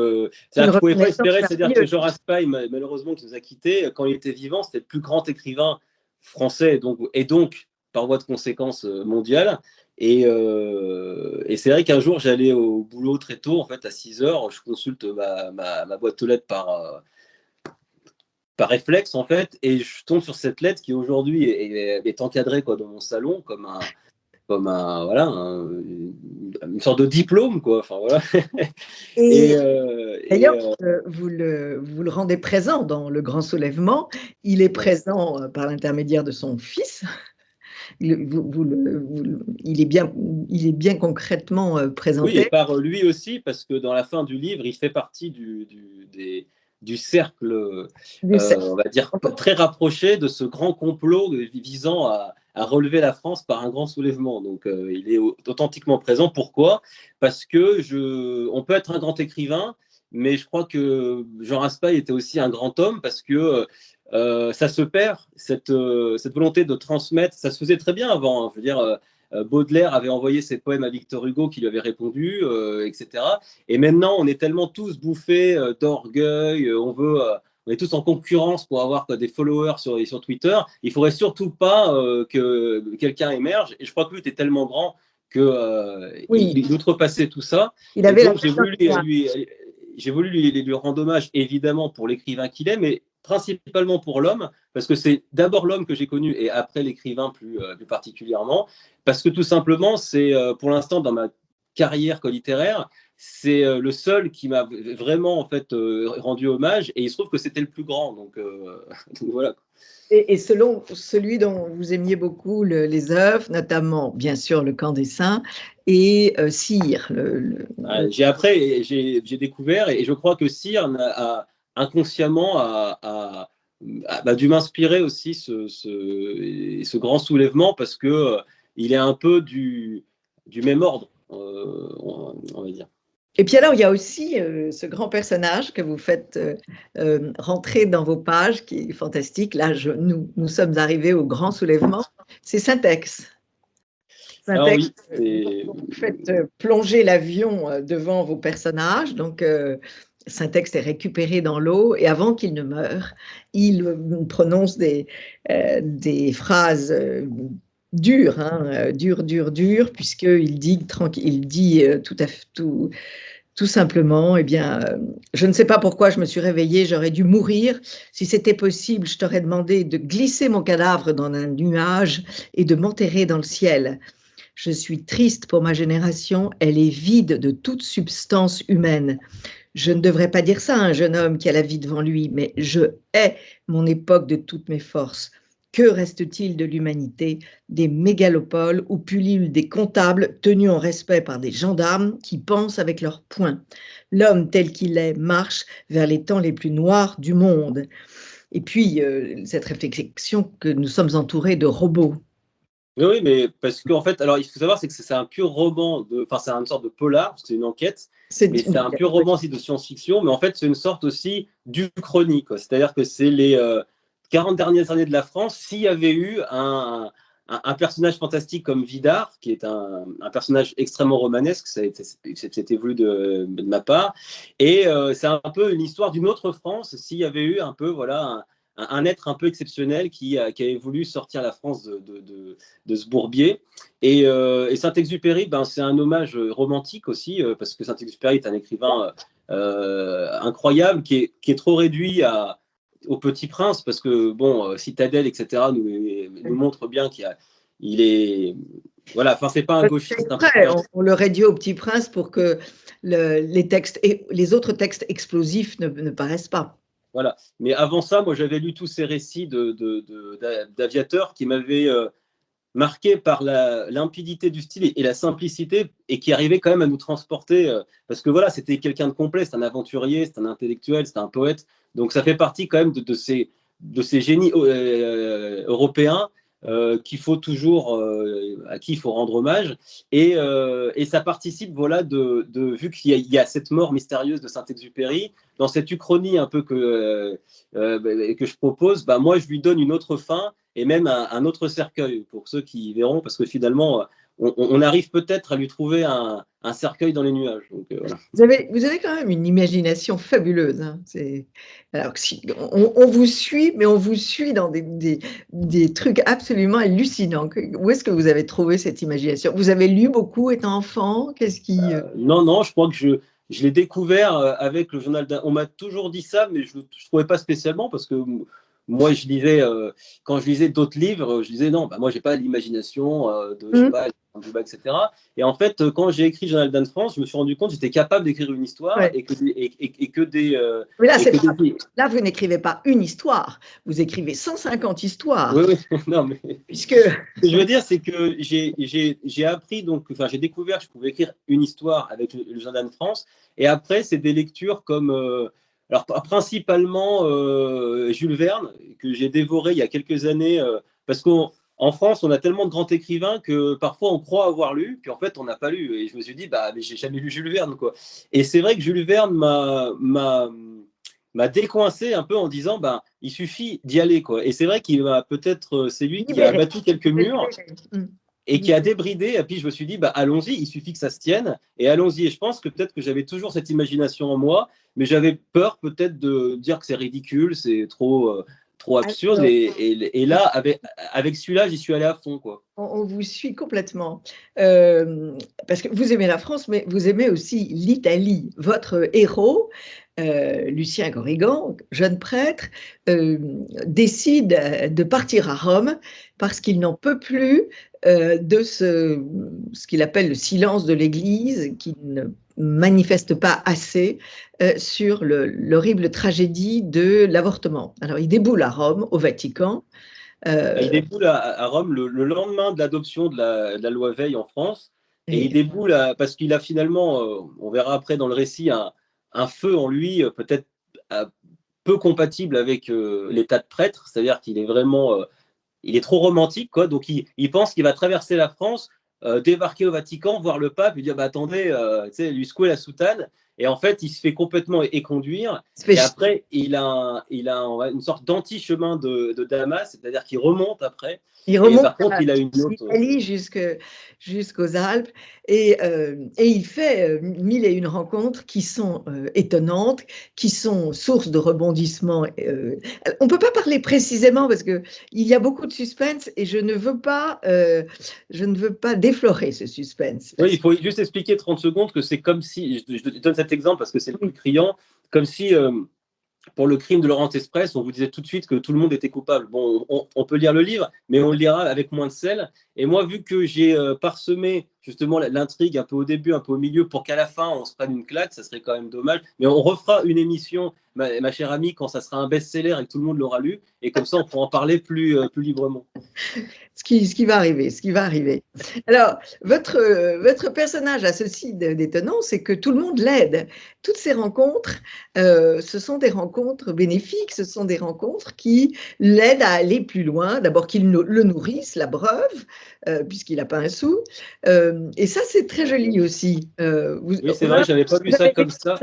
Je ne pouvais pas reconnaissance espérer, c'est-à-dire que merveilleuse. Jean Raspail, malheureusement, qui nous a quittés, quand il était vivant, c'était le plus grand écrivain français, et donc, par voie de conséquence, mondial. Et c'est vrai qu'un jour, j'allais au boulot très tôt, en fait, à 6 heures, je consulte ma boîte aux lettres par réflexe, en fait, et je tombe sur cette lettre qui aujourd'hui est encadrée, quoi, dans mon salon voilà, une sorte de diplôme, quoi. Enfin, voilà. Et Et, euh, et d'ailleurs, euh, vous le rendez présent dans le grand soulèvement. Il est ouais. présent par l'intermédiaire de son fils. Il est bien concrètement Oui, et présenté. par lui aussi, parce que dans la fin du livre, il fait partie du cercle, Du on va dire, très rapproché de ce grand complot visant à relever la France par un grand soulèvement. Donc, il est authentiquement présent. Pourquoi? Parce que on peut être un grand écrivain, mais je crois que Jean Raspail était aussi un grand homme, parce que ça se perd, cette volonté de transmettre. Ça se faisait très bien avant, hein. Je veux dire, Baudelaire avait envoyé ses poèmes à Victor Hugo qui lui avait répondu, etc. Et maintenant, on est tellement tous bouffés d'orgueil, on est tous en concurrence pour avoir des followers sur Twitter. Il ne faudrait surtout pas que quelqu'un émerge. Et je crois que lui était tellement grand qu'il Oui, il outrepassait tout ça. il Et avait la donc, j'ai voulu lui rendre hommage, évidemment, pour l'écrivain qu'il est, mais principalement pour l'homme, parce que c'est d'abord l'homme que j'ai connu et après l'écrivain plus particulièrement. Parce que tout simplement, c'est pour l'instant dans ma carrière littéraire, c'est le seul qui m'a vraiment en fait rendu hommage, et il se trouve que c'était le plus grand. Donc, donc voilà. et selon celui dont vous aimiez beaucoup les œuvres, notamment bien sûr Le Camp des Saints et Cyr. J'ai découvert, et je crois que Cyr inconsciemment dû m'inspirer aussi ce grand soulèvement, parce que il est un peu du même ordre, on va dire. Et puis alors, il y a aussi ce grand personnage que vous faites rentrer dans vos pages, qui est fantastique. Là, nous sommes arrivés au grand soulèvement. C'est Syntex. Alors Syntex, oui, c'est vous faites plonger l'avion devant vos personnages. Donc, Syntex est récupéré dans l'eau et avant qu'il ne meure, il prononce des phrases dures, hein, dures, puisqu'il dit, tout simplement, eh bien, je ne sais pas pourquoi je me suis réveillée, j'aurais dû mourir. Si c'était possible, je t'aurais demandé de glisser mon cadavre dans un nuage et de m'enterrer dans le ciel. Je suis triste pour ma génération, elle est vide de toute substance humaine. Je ne devrais pas dire ça à un jeune homme qui a la vie devant lui, mais je hais mon époque de toutes mes forces. Que reste-t-il de l'humanité? Des mégalopoles où pullulent des comptables tenus en respect par des gendarmes qui pensent avec leurs poings. L'homme tel qu'il est marche vers les temps les plus noirs du monde. Et puis, cette réflexion que nous sommes entourés de robots. Oui, mais parce qu'en fait, alors il faut savoir, c'est que c'est un pur roman, enfin c'est une sorte de polar, parce que c'est une enquête, mais c'est un pur roman aussi de science-fiction, mais en fait c'est une sorte aussi d'Uchronie, quoi. C'est-à-dire que c'est les 40 dernières années de la France. S'il y avait eu un personnage fantastique comme Vidar, qui est un personnage extrêmement romanesque, c'était voulu de ma part, et c'est un peu une histoire d'une autre France, s'il y avait eu un peu, voilà, un être un peu exceptionnel qui avait voulu sortir la France de ce bourbier. Et Saint-Exupéry, c'est un hommage romantique aussi, parce que Saint-Exupéry est un écrivain incroyable, qui est trop réduit au Petit Prince, parce que, bon, Citadelle, etc., nous montre bien il est... Voilà, enfin, c'est pas un gauchiste. Après, on le réduit au Petit Prince pour que les autres textes explosifs ne paraissent pas. Voilà. Mais avant ça, moi, j'avais lu tous ces récits d'aviateurs qui m'avaient marqué par la limpidité du style et la simplicité, et qui arrivait quand même à nous transporter, parce que voilà, c'était quelqu'un de complet, c'est un aventurier, c'est un intellectuel, c'est un poète, donc ça fait partie quand même de ces génies européens qu'il faut toujours, à qui il faut rendre hommage. Et ça participe, voilà, vu qu'il y a cette mort mystérieuse de Saint-Exupéry, dans cette uchronie un peu que je propose, bah, moi je lui donne une autre fin et même un autre cercueil pour ceux qui verront, parce que finalement, on arrive peut-être à lui trouver un cercueil dans les nuages. Donc, voilà. Vous avez quand même une imagination fabuleuse, hein. Alors que on vous suit, mais on vous suit dans des trucs absolument hallucinants. Où est-ce que vous avez trouvé cette imagination? Vous avez lu beaucoup étant enfant? Qu'est-ce qui… Non, non, je crois que je l'ai découvert avec le journal On m'a toujours dit ça, mais je ne trouvais pas spécialement parce que moi, je lisais, quand je lisais d'autres livres, je disais non, bah, moi, je n'ai pas l'imagination je sais pas, etc. Et en fait, quand j'ai écrit Journal d'Anne France, je me suis rendu compte que j'étais capable d'écrire une histoire Ouais. et que des. Mais là, là, vous n'écrivez pas une histoire, vous écrivez 150 histoires. Oui, oui, non, mais. Puisque… Ce que je veux dire, c'est que j'ai appris, donc, enfin, j'ai découvert que je pouvais écrire une histoire avec le Journal d'Anne France. Et après, c'est des lectures comme. Alors, principalement Jules Verne, que j'ai dévoré il y a quelques années, parce qu'en France, on a tellement de grands écrivains que parfois on croit avoir lu, puis en fait, on n'a pas lu. Et je me suis dit, bah, mais j'ai jamais lu Jules Verne, quoi. Et c'est vrai que Jules Verne m'a décoincé un peu en disant, bah, il suffit d'y aller, quoi. Et c'est vrai qu'il m'a peut-être, c'est lui qui a abattu quelques murs et qui a débridé. Et puis je me suis dit, bah, allons-y, il suffit que ça se tienne et allons-y. Et je pense que peut-être que j'avais toujours cette imagination en moi, mais j'avais peur peut-être de dire que c'est ridicule, c'est trop absurde. Alors, et là, avec celui-là, j'y suis allé à fond, quoi. on vous suit complètement. Parce que vous aimez la France, mais vous aimez aussi l'Italie. Votre héros, Lucien Corrigan, jeune prêtre, décide de partir à Rome parce qu'il n'en peut plus de ce qu'il appelle le silence de l'Église, qui ne manifeste pas assez sur l'horrible tragédie de l'avortement. Alors il déboule à Rome, au Vatican. Il déboule à Rome le lendemain de l'adoption de la loi Veil en France. Et il déboule parce qu'il a finalement, on verra après dans le récit, un feu en lui, peut-être peu compatible avec l'état de prêtre. C'est-à-dire qu'il est vraiment, il est trop romantique, quoi. Donc il pense qu'il va traverser la France, débarquer au Vatican, voir le pape, lui dire bah, attendez, lui secouer la soutane. Et en fait, il se fait complètement éconduire. Et après, il a une sorte d'anti-chemin de Damas, c'est-à-dire qu'il remonte après. Il remonte par contre, il a une autre. Italie jusqu'aux Alpes et il fait mille et une rencontres qui sont étonnantes, qui sont source de rebondissements. On ne peut pas parler précisément parce qu'il y a beaucoup de suspense et je ne veux pas déflorer ce suspense. Oui, il faut juste expliquer 30 secondes que c'est comme si, je donne cet exemple parce que c'est le plus criant, comme si pour le crime de Laurence Express, on vous disait tout de suite que tout le monde était coupable. Bon, on peut lire le livre, mais on le lira avec moins de sel. Et moi, vu que j'ai parsemé justement l'intrigue un peu au début, un peu au milieu, pour qu'à la fin, on se prenne une claque, ça serait quand même dommage. Mais on refera une émission, ma chère amie, quand ça sera un best-seller et que tout le monde l'aura lu. Et comme ça, on pourra en parler plus librement. Ce qui va arriver. Alors, votre personnage a ceci d'étonnant, c'est que tout le monde l'aide. Toutes ces rencontres, ce sont des rencontres bénéfiques, ce sont des rencontres qui l'aident à aller plus loin. D'abord qu'ils le nourrissent, l'abreuvent, puisqu'il n'a pas un sou. Et ça, c'est très joli aussi. Oui, c'est vrai, je n'avais pas vu ça comme ça.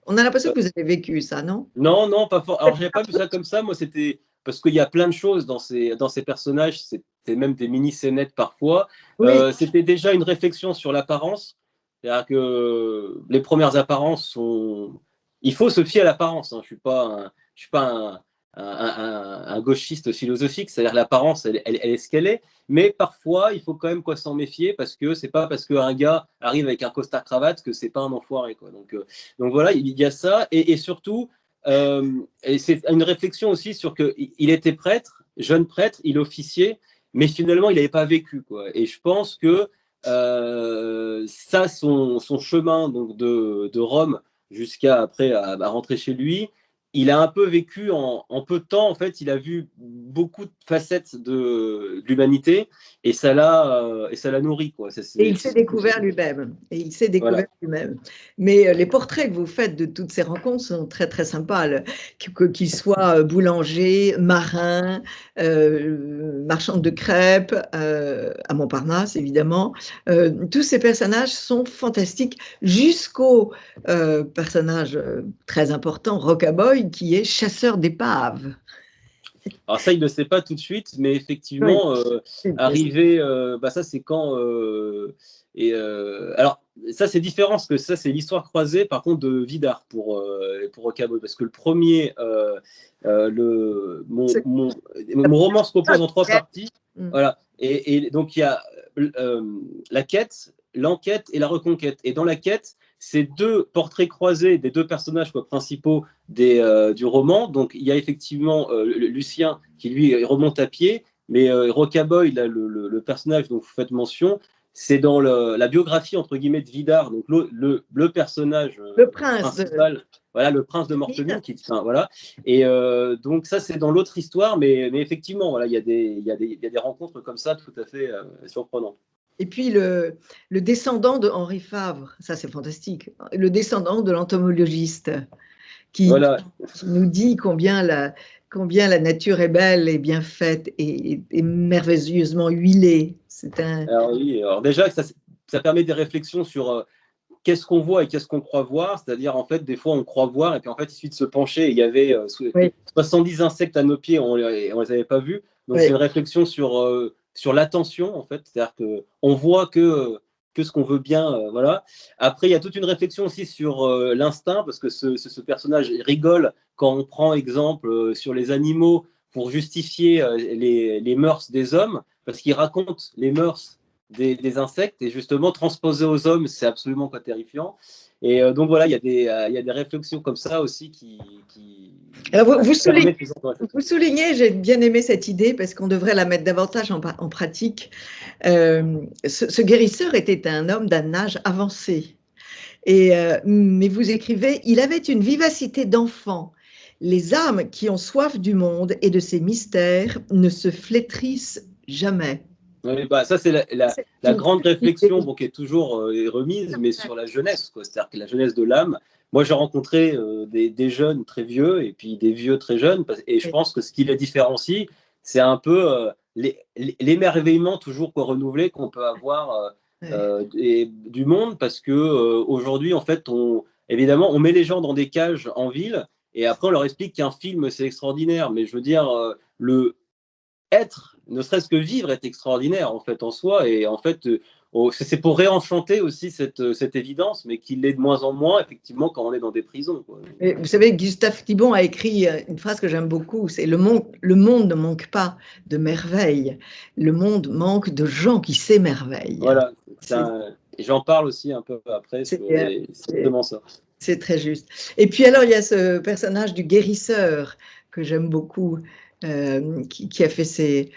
On a l'impression que vous avez vécu ça, non? Non, non, pas fort. Alors, je n'avais pas vu ça comme ça. Moi, c'était parce qu'il y a plein de choses dans ces personnages. C'était même des mini-scénettes parfois. Oui. C'était déjà une réflexion sur l'apparence. C'est-à-dire que les premières apparences sont. Il faut se fier à l'apparence. Hein. Je suis pas un gauchiste philosophique. C'est-à-dire l'apparence, elle est ce qu'elle est. Mais parfois, il faut quand même s'en méfier parce que c'est pas parce qu'un gars arrive avec un costard cravate que c'est pas un enfoiré, quoi. Donc voilà, il y a ça et surtout. Et c'est une réflexion aussi sur qu'il était prêtre, jeune prêtre, il officiait, mais finalement, il n'avait pas vécu, quoi. Et je pense que ça, son chemin donc de Rome jusqu'à après à rentrer chez lui, il a un peu vécu en peu de temps, en fait, il a vu beaucoup de facettes de l'humanité et ça l'a nourri, quoi. Et il s'est découvert lui-même. Et il s'est Voilà. découvert lui-même. Mais les portraits que vous faites de toutes ces rencontres sont très, très sympas. Qu'il soit boulanger, marin, marchand de crêpes, à Montparnasse, évidemment. Tous ces personnages sont fantastiques, jusqu'au personnage très important, Rockaboy, qui est chasseur d'épaves. Alors ça, il ne le sait pas tout de suite, mais Oui. effectivement, arrivé, ça c'est quand... alors, ça c'est différent, parce que ça c'est l'histoire croisée, par contre, de Vidar pour Rockaboy, parce que le premier, mon roman se compose en 3 parties, voilà, et donc il y a la quête, l'enquête et la reconquête. Et dans la quête, c'est 2 portraits croisés des 2 personnages principaux du roman. Donc il y a effectivement Lucien qui lui remonte à pied, mais Rockaboy, là, le personnage dont vous faites mention, c'est dans la biographie entre guillemets de Vidar, donc le personnage le prince principal, voilà, le prince de Mortemine, voilà. Et donc ça c'est dans l'autre histoire, mais effectivement, voilà, il y a des rencontres comme ça tout à fait surprenantes. Et puis le descendant de Henri Favre, ça c'est fantastique, le descendant de l'entomologiste qui Voilà. nous dit combien la nature est belle et bien faite et merveilleusement huilée. Alors oui, alors déjà ça permet des réflexions sur qu'est-ce qu'on voit et qu'est-ce qu'on croit voir, c'est-à-dire en fait des fois on croit voir et puis en fait il suffit de se pencher et il y avait 70 insectes à nos pieds, on les avait pas vus, donc c'est une réflexion sur l'attention en fait, c'est-à-dire que on voit que ce qu'on veut bien, voilà. Après il y a toute une réflexion aussi sur l'instinct, parce que ce personnage rigole quand on prend exemple sur les animaux pour justifier les mœurs des hommes, parce qu'il raconte les mœurs des insectes, et justement transposé aux hommes, c'est absolument pas terrifiant. Et donc voilà, il y a des réflexions comme ça aussi qui Alors vous soulignez, j'ai bien aimé cette idée parce qu'on devrait la mettre davantage en pratique. Ce guérisseur était un homme d'un âge avancé. Mais vous écrivez, il avait une vivacité d'enfant. Les âmes qui ont soif du monde et de ses mystères ne se flétrissent jamais. Oui, ça c'est la grande réflexion qui est toujours remise, mais sur la jeunesse, c'est-à-dire que la jeunesse de l'âme. Moi, j'ai rencontré des jeunes très vieux et puis des vieux très jeunes, et je pense que ce qui les différencie, c'est un peu l'émerveillement toujours renouvelé qu'on peut avoir du monde, parce que aujourd'hui, en fait, évidemment, on met les gens dans des cages en ville, et après on leur explique qu'un film c'est extraordinaire, mais je veux dire, être, ne serait-ce que vivre, est extraordinaire en fait en soi, et en fait c'est pour réenchanter aussi cette évidence, mais qu'il l'est de moins en moins effectivement quand on est dans des prisons, quoi. Et vous savez, Gustave Thibon a écrit une phrase que j'aime beaucoup, c'est le monde ne manque pas de merveilles, le monde manque de gens qui s'émerveillent. Voilà, j'en parle aussi un peu après, c'est exactement ça. C'est très juste. Et puis alors il y a ce personnage du guérisseur que j'aime beaucoup, qui a fait ses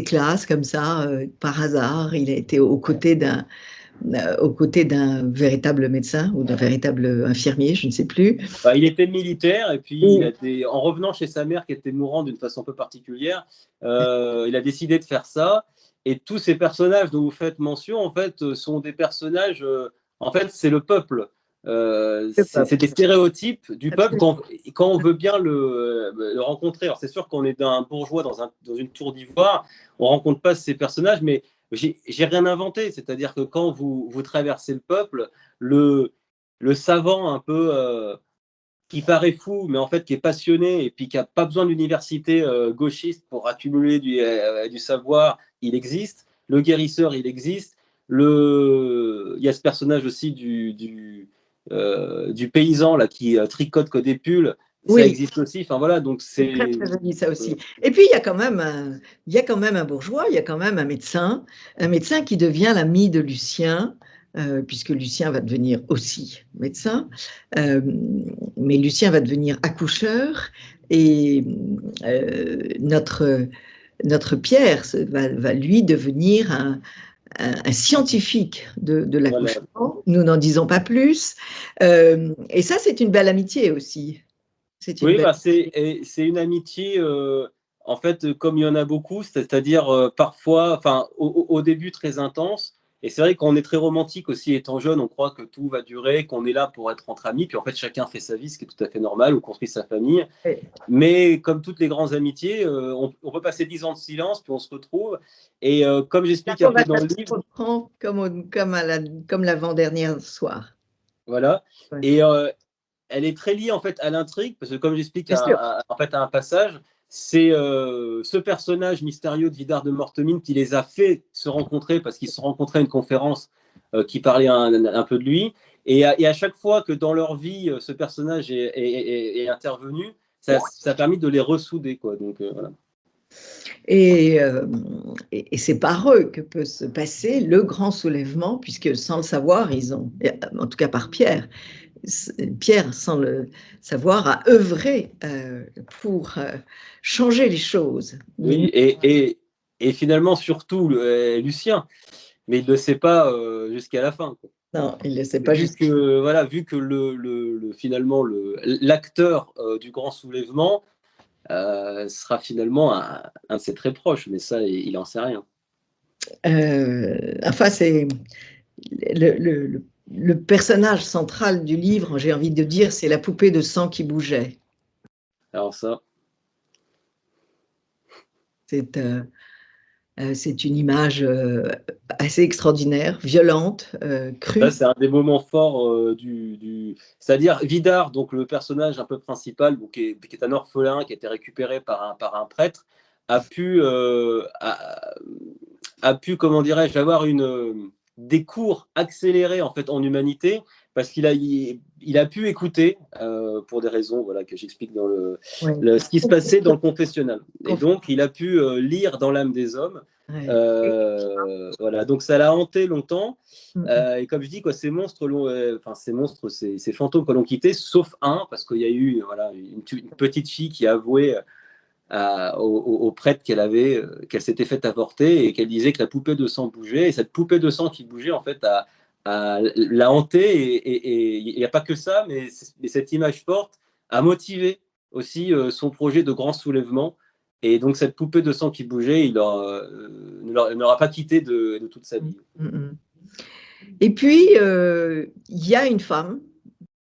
classes comme ça par hasard. Il a été aux côtés d'un véritable médecin ou d'un véritable infirmier, je ne sais plus. Il était militaire, et puis en revenant chez sa mère qui était mourante d'une façon un peu particulière, il a décidé de faire ça. Et tous ces personnages dont vous faites mention, en fait, sont des personnages. En fait, c'est le peuple. C'est des stéréotypes du peuple quand on veut bien le rencontrer. Alors c'est sûr qu'on est un bourgeois dans une tour d'ivoire, on rencontre pas ces personnages, mais j'ai rien inventé. C'est-à-dire que quand vous traversez le peuple, le savant un peu qui paraît fou, mais en fait qui est passionné et puis qui a pas besoin d'université gauchiste pour accumuler du savoir, il existe. Le guérisseur, il existe. Il y a ce personnage aussi du paysan là qui tricote que des pulls, ça existe aussi. Enfin voilà, donc c'est très, très joli ça aussi. Et puis il y a quand même un bourgeois, il y a quand même un médecin qui devient l'ami de Lucien, puisque Lucien va devenir aussi médecin, mais Lucien va devenir accoucheur, et notre Pierre va lui devenir un scientifique de l'accouchement. Voilà. Nous n'en disons pas plus. Et ça, c'est une belle amitié aussi. Oui, bah, c'est une amitié, en fait, comme il y en a beaucoup, c'est-à-dire parfois, enfin, au début très intense. Et c'est vrai qu'on est très romantique aussi, étant jeune, on croit que tout va durer, qu'on est là pour être entre amis, puis en fait, chacun fait sa vie, ce qui est tout à fait normal, ou construit sa famille. Mais comme toutes les grandes amitiés, on peut passer 10 ans de silence, puis on se retrouve. Et comme j'explique un peu dans le livre, comme l'avant-dernier soir. voilà. Ouais. Et elle est très liée en fait à l'intrigue, parce que comme j'explique en fait, à un passage, c'est ce personnage mystérieux de Vidar de Mortemine qui les a fait se rencontrer, parce qu'ils se sont rencontrés à une conférence qui parlait un peu de lui. Et à chaque fois que dans leur vie, ce personnage est intervenu, ça a permis de les ressouder, quoi. Donc, voilà. Et c'est par eux que peut se passer le grand soulèvement, puisque sans le savoir, ils ont, en tout cas par Pierre, sans le savoir, a œuvré pour changer les choses. Oui, et finalement, surtout, Lucien, mais il ne le sait pas jusqu'à la fin, quoi. Non, il ne le sait pas juste. Voilà, vu que finalement l'acteur du grand soulèvement sera finalement un de ses très proches, mais ça, il n'en sait rien. Enfin, c'est le personnage central du livre, j'ai envie de dire, c'est la poupée de sang qui bougeait. Alors ça, c'est une image assez extraordinaire, violente, crue. là, c'est un des moments forts c'est-à-dire Vidar, donc le personnage un peu principal, donc, qui est un orphelin, qui a été récupéré par un prêtre, a pu, comment dirais-je, avoir des cours accélérés en fait en humanité, parce qu'il a pu écouter pour des raisons, voilà, que j'explique dans ce qui se passait dans le confessionnal. Et donc, il a pu lire dans l'âme des hommes. Voilà, donc ça l'a hanté longtemps. Et comme je dis, quoi, ces fantômes l'ont quitté, sauf un, parce qu'il y a eu, voilà, une petite fille qui a avoué au prêtre qu'elle s'était fait avorter, et qu'elle disait que la poupée de sang bougeait, et cette poupée de sang qui bougeait en fait l'a hanté. Et il n'y a pas que ça, mais cette image forte a motivé aussi son projet de grand soulèvement. Et donc cette poupée de sang qui bougeait, il ne l'aura pas quitté de toute sa vie. Et puis il y a une femme,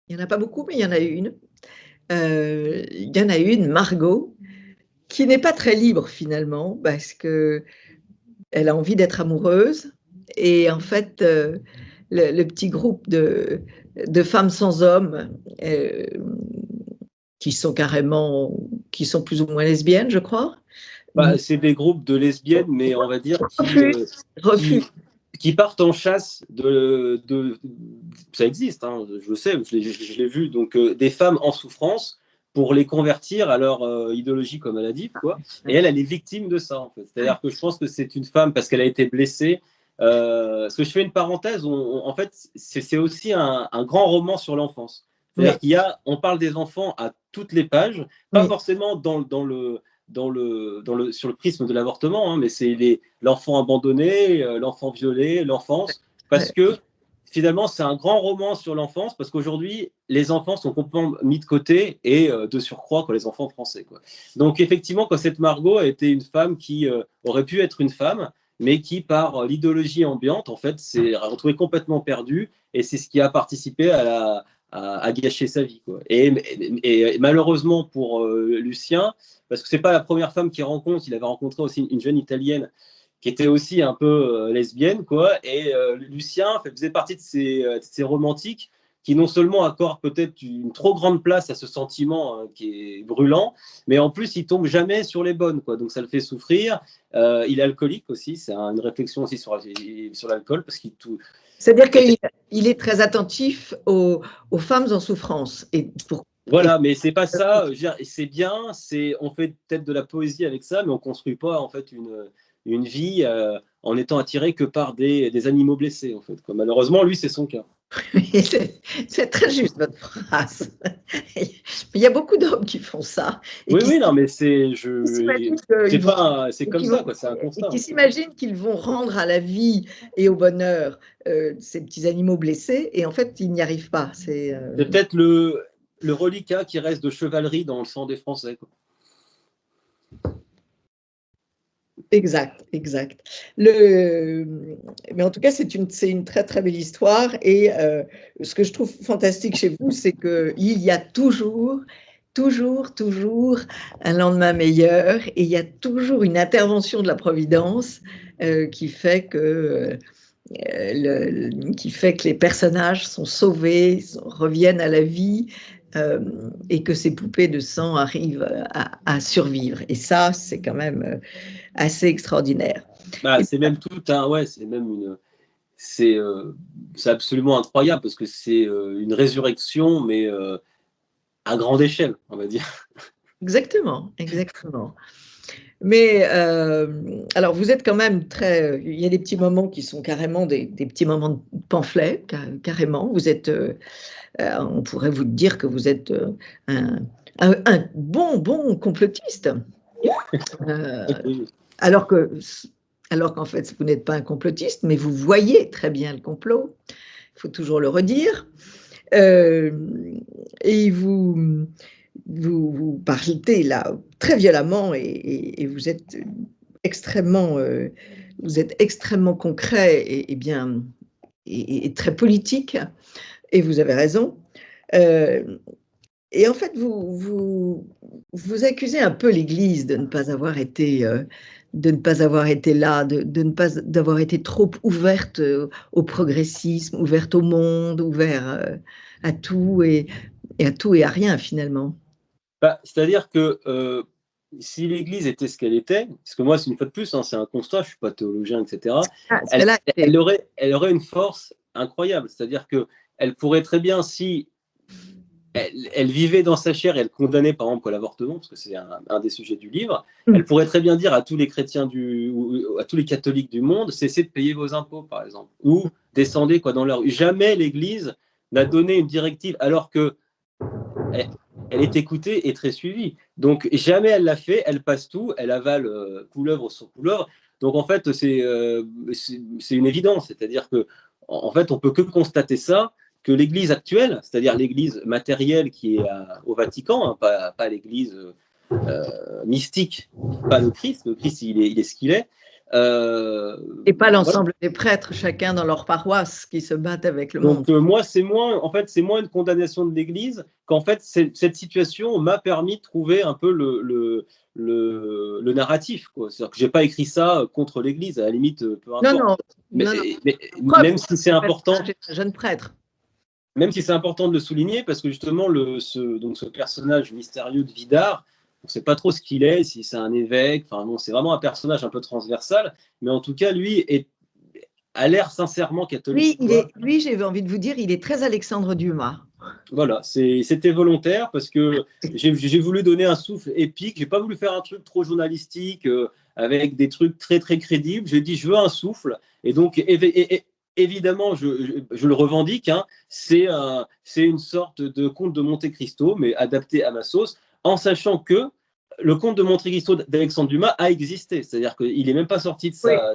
il n'y en a pas beaucoup, mais il y en a une. Il y en a une, Margot, qui n'est pas très libre finalement, parce que elle a envie d'être amoureuse. Et en fait, le petit groupe de femmes sans hommes qui sont plus ou moins lesbiennes, je crois. Bah, c'est des groupes de lesbiennes, mais on va dire qui partent en chasse ça existe, hein, je le sais, je l'ai vu, donc des femmes en souffrance pour les convertir à leur idéologie comme maladie, quoi. Et elle est victime de ça, en fait. C'est-à-dire que je pense que c'est une femme parce qu'elle a été blessée. Parce que je fais une parenthèse, en fait, c'est aussi un grand roman sur l'enfance. C'est-à-dire on parle des enfants à toutes les pages, pas forcément sur le prisme de l'avortement, hein, mais c'est l'enfant abandonné, l'enfant violé, l'enfance, parce que finalement, c'est un grand roman sur l'enfance, parce qu'aujourd'hui, les enfants sont complètement mis de côté, et de surcroît, les enfants français, quoi. Donc, effectivement, quand cette Margot a été une femme qui aurait pu être une femme, mais qui, par l'idéologie ambiante, en fait, s'est retrouvée complètement perdue, et c'est ce qui a participé à gâcher sa vie, quoi. Et malheureusement pour Lucien, parce que c'est pas la première femme qu'il rencontre, il avait rencontré aussi une jeune Italienne qui était aussi un peu lesbienne, quoi. Et Lucien faisait partie de ces romantiques qui non seulement accordent peut-être une trop grande place à ce sentiment qui est brûlant, mais en plus il tombe jamais sur les bonnes, quoi. Donc ça le fait souffrir. Il est alcoolique aussi, c'est une réflexion aussi sur l'alcool, parce c'est-à-dire qu'il est très attentif aux femmes en souffrance. Voilà, mais c'est pas ça. C'est bien, on fait peut-être de la poésie avec ça, mais on construit pas en fait une vie en étant attiré que par des animaux blessés, en fait. Malheureusement, lui, c'est son cas. C'est très juste votre phrase. Il y a beaucoup d'hommes qui font ça. Oui, non, mais c'est comme ça, quoi. C'est un constat. Et qui s'imaginent qu'ils vont rendre à la vie et au bonheur ces petits animaux blessés, et en fait, ils n'y arrivent pas. C'est peut-être le reliquat qui reste de chevalerie dans le sang des Français, quoi. Exact, exact. Mais en tout cas, c'est une très très belle histoire. Et ce que je trouve fantastique chez vous, c'est qu'il y a toujours un lendemain meilleur, et il y a toujours une intervention de la Providence qui fait que les personnages sont sauvés, reviennent à la vie, et que ces poupées de sang arrivent à survivre. Et ça, c'est quand même assez extraordinaire. Bah, c'est même tout un, ouais, c'est même une, c'est absolument incroyable parce que c'est une résurrection, mais à grande échelle, on va dire. Exactement, exactement. Mais alors, vous êtes quand même très. Il y a des petits moments qui sont carrément des petits moments de pamphlet, carrément. Vous êtes. On pourrait vous dire que vous êtes un bon complotiste. Alors qu'en fait, vous n'êtes pas un complotiste, mais vous voyez très bien le complot. Il faut toujours le redire. Et vous partez là très violemment, et vous êtes extrêmement concret et bien et très politique. Et vous avez raison. Et en fait, vous accusez un peu l'Église de ne pas avoir été là, de ne pas d'avoir été trop ouverte au progressisme, ouverte au monde, ouverte à tout et à rien finalement. Bah, c'est-à-dire que si l'Église était ce qu'elle était, parce que moi, c'est une fois de plus, hein, c'est un constat, je ne suis pas théologien, etc., elle aurait une force incroyable. C'est-à-dire qu'elle pourrait très bien, si elle vivait dans sa chair et elle condamnait par exemple l'avortement, parce que c'est un des sujets du livre, elle pourrait très bien dire à tous les chrétiens ou à tous les catholiques du monde, cessez de payer vos impôts, par exemple, ou descendez dans leur rue. Jamais l'Église n'a donné une directive, alors que elle est écoutée et très suivie. Donc jamais elle l'a fait, elle passe tout, elle avale couleuvre sur couleuvre. Donc en fait, c'est une évidence, c'est-à-dire que en fait, on peut que constater ça, que l'Église actuelle, c'est-à-dire l'Église matérielle qui est au Vatican, hein, pas l'Église mystique, pas le Christ il est ce qu'il est. Et pas l'ensemble des prêtres, chacun dans leur paroisse, qui se battent avec le monde. Donc moi, c'est moins une condamnation de l'Église qu'en fait cette situation m'a permis de trouver un peu le narratif, quoi. C'est-à-dire que j'ai pas écrit ça contre l'Église, à la limite, peu importe. Mais même si c'est important. Jeune prêtre. Même si c'est important de le souligner, parce que justement, ce personnage mystérieux de Vidard, on ne sait pas trop ce qu'il est, si c'est un évêque, enfin bon, c'est vraiment un personnage un peu transversal, mais en tout cas, lui a l'air sincèrement catholique. Lui, j'avais envie de vous dire, il est très Alexandre Dumas. Voilà, c'était volontaire, parce que j'ai voulu donner un souffle épique, j'ai pas voulu faire un truc trop journalistique, avec des trucs très très crédibles, j'ai dit je veux un souffle, et donc évidemment, je le revendique, hein, c'est une sorte de conte de Monte Cristo, mais adapté à ma sauce, en sachant que le conte de Monte Cristo d'Alexandre Dumas a existé. C'est-à-dire qu'il n'est même pas sorti de ça.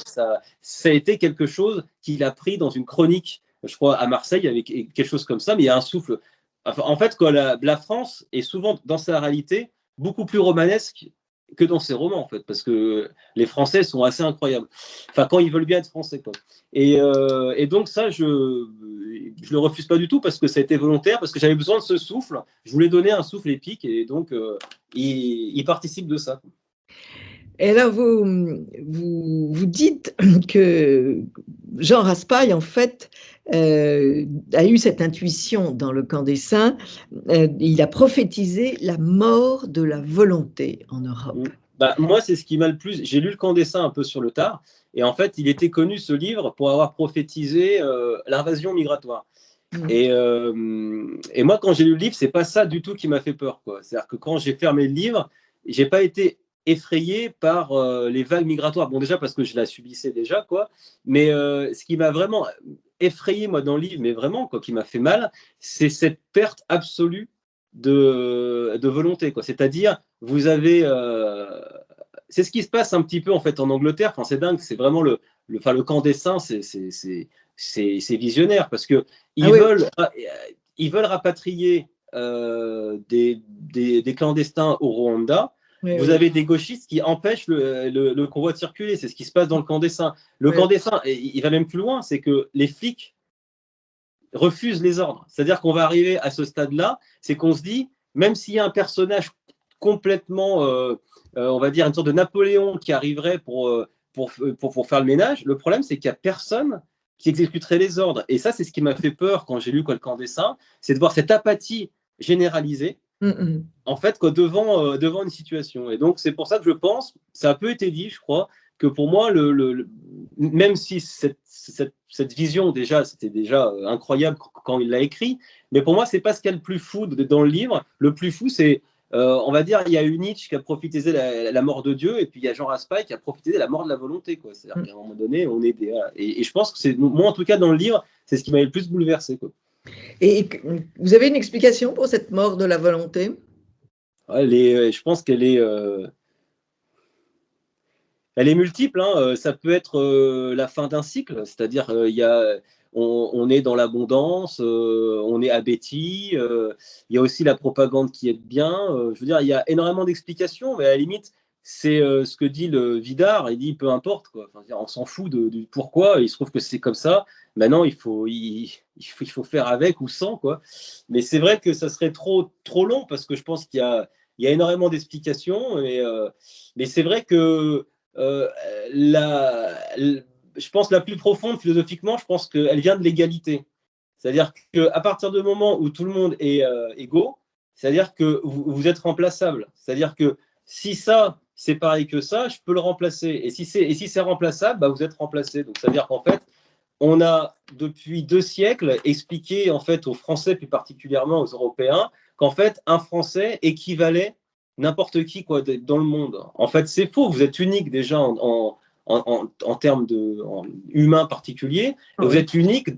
Ça a été quelque chose qu'il a pris dans une chronique, je crois, à Marseille, avec quelque chose comme ça, mais il y a un souffle. Enfin, en fait, la France est souvent, dans sa réalité, beaucoup plus romanesque que dans ses romans, en fait, parce que les Français sont assez incroyables. Enfin, quand ils veulent bien être français, quoi. Et donc ça, je le refuse pas du tout, parce que ça a été volontaire, parce que j'avais besoin de ce souffle. Je voulais donner un souffle épique, et donc il participe de ça. Et là, vous dites que Jean Raspail, en fait, a eu cette intuition dans Le Camp des Saints. Il a prophétisé la mort de la volonté en Europe. Bah, moi, c'est ce qui m'a le plus. J'ai lu Le Camp des Saints un peu sur le tard, et en fait, il était connu, ce livre, pour avoir prophétisé l'invasion migratoire. Et moi, quand j'ai lu le livre, c'est pas ça du tout qui m'a fait peur, quoi. C'est-à-dire que quand j'ai fermé le livre, j'ai pas été effrayé par les vagues migratoires. Bon, déjà parce que je la subissais déjà, quoi. Mais ce qui m'a vraiment effrayé, moi, dans le livre, mais vraiment, quoi, qui m'a fait mal, c'est cette perte absolue de volonté, quoi. C'est-à-dire, vous avez... c'est ce qui se passe un petit peu, en fait, en Angleterre. Enfin, c'est dingue, c'est vraiment le camp des saints, c'est visionnaire, parce qu'ils veulent rapatrier des clandestins au Rwanda, vous avez des gauchistes qui empêchent le convoi de circuler. C'est ce qui se passe dans le camp d'Essaim. Le camp d'Essaim, il va même plus loin, c'est que les flics refusent les ordres. C'est-à-dire qu'on va arriver à ce stade-là, c'est qu'on se dit, même s'il y a un personnage complètement, on va dire, une sorte de Napoléon qui arriverait pour faire le ménage, le problème, c'est qu'il n'y a personne qui exécuterait les ordres. Et ça, c'est ce qui m'a fait peur quand j'ai lu le camp d'Essaim, c'est de voir cette apathie généralisée, en fait, devant une situation. Et donc, c'est pour ça que je pense, ça a peu été dit, je crois, que pour moi, même si cette vision, déjà, c'était déjà incroyable quand il l'a écrit, mais pour moi, c'est pas ce qu'il y a le plus fou dans le livre. Le plus fou, c'est, on va dire, il y a eu Nietzsche qui a prophétisé la mort de Dieu, et puis il y a Jean Raspail qui a prophétisé la mort de la volonté, quoi. C'est-à-dire qu'à un moment donné, on est et je pense que c'est, moi, en tout cas, dans le livre, c'est ce qui m'avait le plus bouleversé, quoi. Et vous avez une explication pour cette mort de la volonté? Je pense qu'elle est... elle est multiple, hein. Ça peut être la fin d'un cycle, c'est-à-dire on est dans l'abondance, on est abéti, il y a aussi la propagande qui est bien. Je veux dire, il y a énormément d'explications, mais à la limite, c'est ce que dit le Vidar, il dit peu importe, quoi. Enfin, on s'en fout du pourquoi, il se trouve que c'est comme ça. Maintenant, il faut faire avec ou sans, quoi. Mais c'est vrai que ça serait trop long, parce que je pense qu'il y a énormément d'explications, mais c'est vrai que je pense la plus profonde philosophiquement, je pense qu'elle vient de l'égalité. C'est-à-dire qu'à partir du moment où tout le monde est égaux, c'est-à-dire que vous êtes remplaçable. C'est-à-dire que si ça, c'est pareil que ça, je peux le remplacer. Et si c'est remplaçable, bah, vous êtes remplacé. Donc, c'est-à-dire qu'en fait, on a depuis 2 siècles expliqué en fait aux Français, plus particulièrement aux Européens, qu'en fait, un Français équivalait n'importe qui, quoi, dans le monde. En fait, c'est faux. Vous êtes unique déjà en termes humains particuliers. Vous êtes unique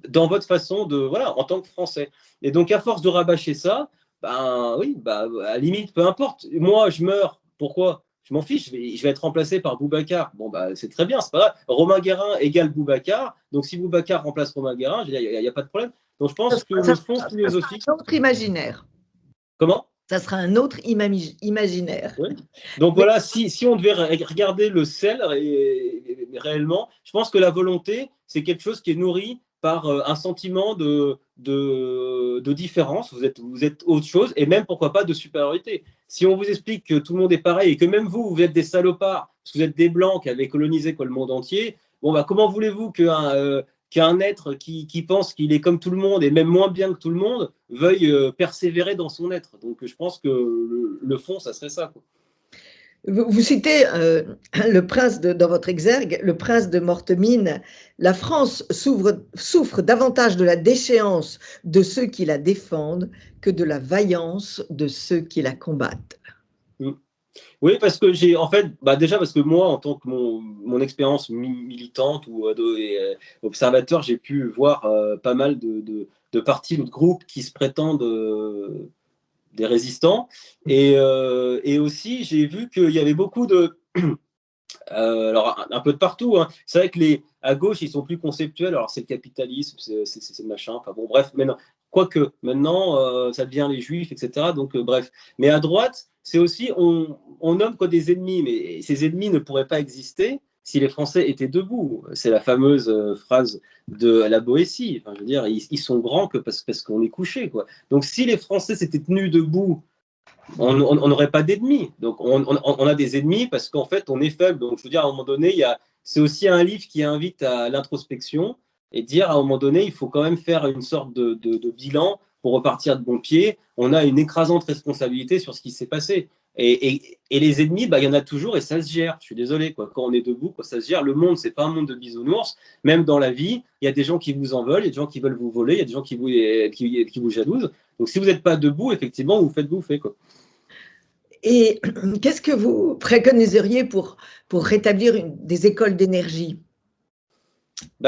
dans votre façon en tant que Français. Et donc, à force de rabâcher ça, ben oui, à la limite, peu importe. Moi, je meurs. Pourquoi? Je m'en fiche. Je vais être remplacé par Boubacar. Bon, c'est très bien, c'est pas grave. Romain Guérin égale Boubacar. Donc, si Boubacar remplace Romain Guérin, il n'y a pas de problème. Donc, je pense que le fond philosophique. Un autre imaginaire. Comment? Ça sera un autre imaginaire. Oui. Donc voilà, si on devait regarder le sel réellement, je pense que la volonté, c'est quelque chose qui est nourri par un sentiment de différence. Vous êtes autre chose, et même, pourquoi pas, de supériorité. Si on vous explique que tout le monde est pareil, et que même vous êtes des salopards, parce que vous êtes des blancs qui avaient colonisé le monde entier, bon, comment voulez-vous qu'un être qui pense qu'il est comme tout le monde, et même moins bien que tout le monde, veuille persévérer dans son être. Donc, je pense que le fond, ça serait ça, quoi. Vous citez le prince dans votre exergue, le prince de Mortemine. La France souffre davantage de la déchéance de ceux qui la défendent que de la vaillance de ceux qui la combattent. Oui, parce que déjà parce que moi, en tant que mon expérience militante ou observateur, j'ai pu voir pas mal de partis ou de groupes qui se prétendent des résistants. Et aussi, j'ai vu qu'il y avait beaucoup de... alors, un peu de partout, hein. C'est vrai que à gauche, ils sont plus conceptuels. Alors, c'est le capitalisme, c'est le machin. Enfin bon, bref, maintenant, quoique, maintenant, ça devient les juifs, etc. Donc, bref. Mais à droite, c'est aussi, on nomme quoi des ennemis, mais ces ennemis ne pourraient pas exister si les Français étaient debout. C'est la fameuse phrase de la Boétie. Enfin, je veux dire, ils sont grands que parce qu'on est couché, quoi. Donc, si les Français s'étaient tenus debout, on n'aurait pas d'ennemis. Donc, on a des ennemis parce qu'en fait, on est faible. Donc, je veux dire, à un moment donné, c'est aussi un livre qui invite à l'introspection et dire, à un moment donné, il faut quand même faire une sorte de bilan pour repartir de bon pied. On a une écrasante responsabilité sur ce qui s'est passé. Et les ennemis, il y en a toujours et ça se gère. Je suis désolé, quoi. Quand on est debout, ça se gère. Le monde, c'est pas un monde de bisounours. Même dans la vie, il y a des gens qui vous en veulent, il y a des gens qui veulent vous voler, il y a des gens qui vous jalousent. Donc, si vous n'êtes pas debout, effectivement, vous faites bouffer, quoi. Et qu'est-ce que vous préconiseriez pour rétablir des écoles d'énergie?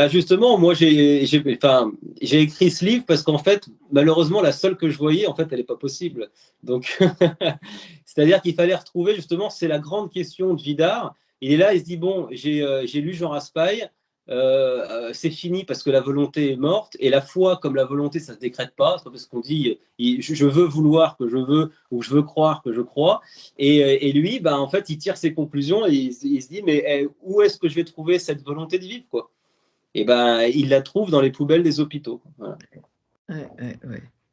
Justement, moi, j'ai écrit ce livre parce qu'en fait, malheureusement, la seule que je voyais, en fait, elle n'est pas possible. Donc, c'est-à-dire qu'il fallait retrouver, justement, c'est la grande question de Vidar. Il est là, il se dit, bon, j'ai lu Jean Raspail, c'est fini parce que la volonté est morte, et la foi, comme la volonté, ça ne se décrète pas, c'est pas parce qu'on dit je veux vouloir que je veux, ou je veux croire que je crois, et lui, bah, en fait, il tire ses conclusions et il se dit, mais où est-ce que je vais trouver cette volonté de vivre, quoi? Et ben, il la trouve dans les poubelles des hôpitaux. Voilà. Ouais.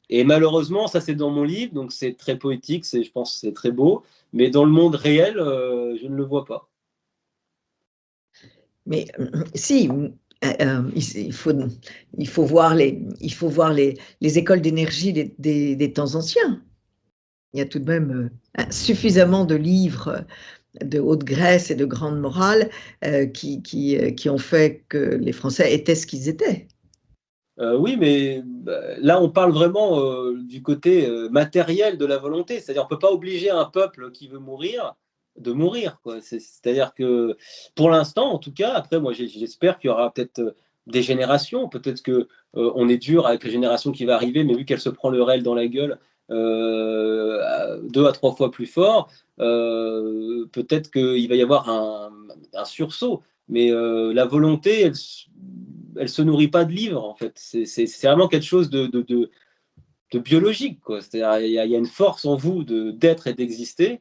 Et malheureusement, ça c'est dans mon livre, donc c'est très poétique, je pense que c'est très beau, mais dans le monde réel, je ne le vois pas. Mais si, il faut voir les écoles d'énergie des temps anciens. Il y a tout de même suffisamment de livres de haute Grèce et de grande morale qui ont fait que les Français étaient ce qu'ils étaient. Oui, mais là, on parle vraiment du côté matériel de la volonté. C'est-à-dire, on ne peut pas obliger un peuple qui veut mourir de mourir, quoi. C'est-à-dire que, pour l'instant, en tout cas, après, moi, j'espère qu'il y aura peut-être des générations. Peut-être que on est dur avec la génération qui va arriver, mais vu qu'elle se prend le réel dans la gueule 2 à 3 fois plus fort, peut-être qu'il va y avoir un sursaut. Mais la volonté, elle se nourrit pas de livres, en fait. C'est vraiment quelque chose de biologique, quoi. C'est-à-dire, il y a une force en vous d'être et d'exister.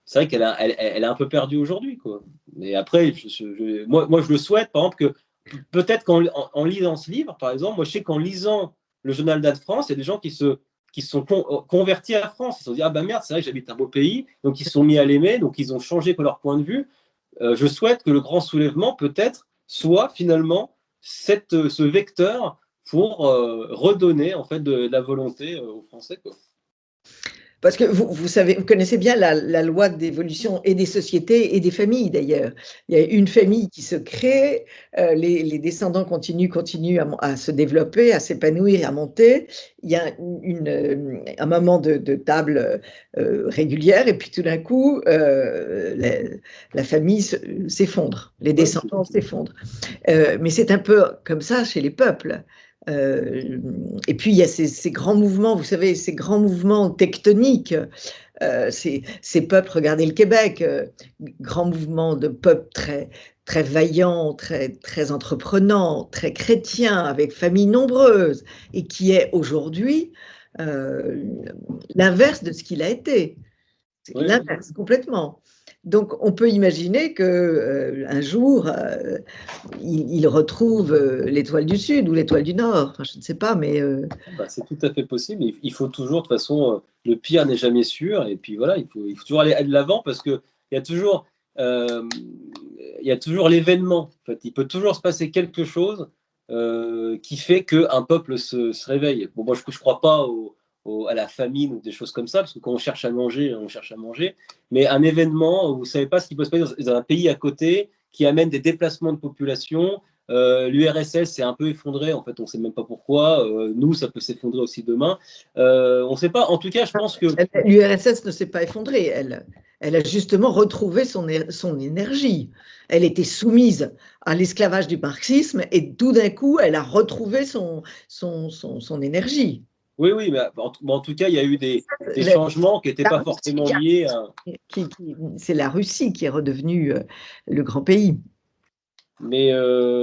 C'est vrai elle est un peu perdue aujourd'hui, quoi. Mais après, moi, je le souhaite, par exemple, que peut-être en lisant ce livre, par exemple, moi, je sais qu'en lisant le journal d'Anne France, il y a des gens qui se sont convertis à la France. Ils se sont dit, ah ben merde, c'est vrai que j'habite un beau pays. Donc, ils se sont mis à l'aimer, donc ils ont changé leur point de vue. Je souhaite que le grand soulèvement, peut-être, soit finalement ce vecteur pour redonner, en fait, de la volonté aux Français, quoi. Parce que vous savez, vous connaissez bien la loi d'évolution et des sociétés et des familles d'ailleurs. Il y a une famille qui se crée, les descendants continuent à se développer, à s'épanouir, à monter. Il y a un moment de table régulière, et puis tout d'un coup, la famille s'effondre, les descendants s'effondrent. Mais c'est un peu comme ça chez les peuples. Et puis il y a ces grands mouvements, vous savez, ces grands mouvements tectoniques, ces peuples, regardez le Québec, grand mouvement de peuples très vaillants, très entreprenants, très chrétiens, avec familles nombreuses, et qui est aujourd'hui l'inverse de ce qu'il a été. C'est Oui. l'inverse complètement. Donc, on peut imaginer que un jour, il retrouve l'étoile du Sud ou l'étoile du Nord. Enfin, je ne sais pas, mais Bah, c'est tout à fait possible. Il faut toujours, de toute façon, le pire n'est jamais sûr. Et puis voilà, il faut toujours aller de l'avant, parce qu'il y a toujours, l'événement. En fait. Il peut toujours se passer quelque chose qui fait qu'un peuple se réveille. Bon, moi, je ne crois pas à la famine ou des choses comme ça, parce que quand on cherche à manger, on cherche à manger. Mais un événement, vous ne savez pas ce qui peut se passer dans un pays à côté, qui amène des déplacements de population. L'URSS s'est un peu effondré, en fait, on ne sait même pas pourquoi. Nous, ça peut s'effondrer aussi demain. On ne sait pas. En tout cas, je pense que l'URSS ne s'est pas effondrée. Elle a justement retrouvé son énergie. Elle était soumise à l'esclavage du marxisme, et tout d'un coup, elle a retrouvé son énergie. oui, mais en tout cas, il y a eu des changements qui n'étaient pas forcément liés à… C'est la Russie qui est redevenue le grand pays. Mais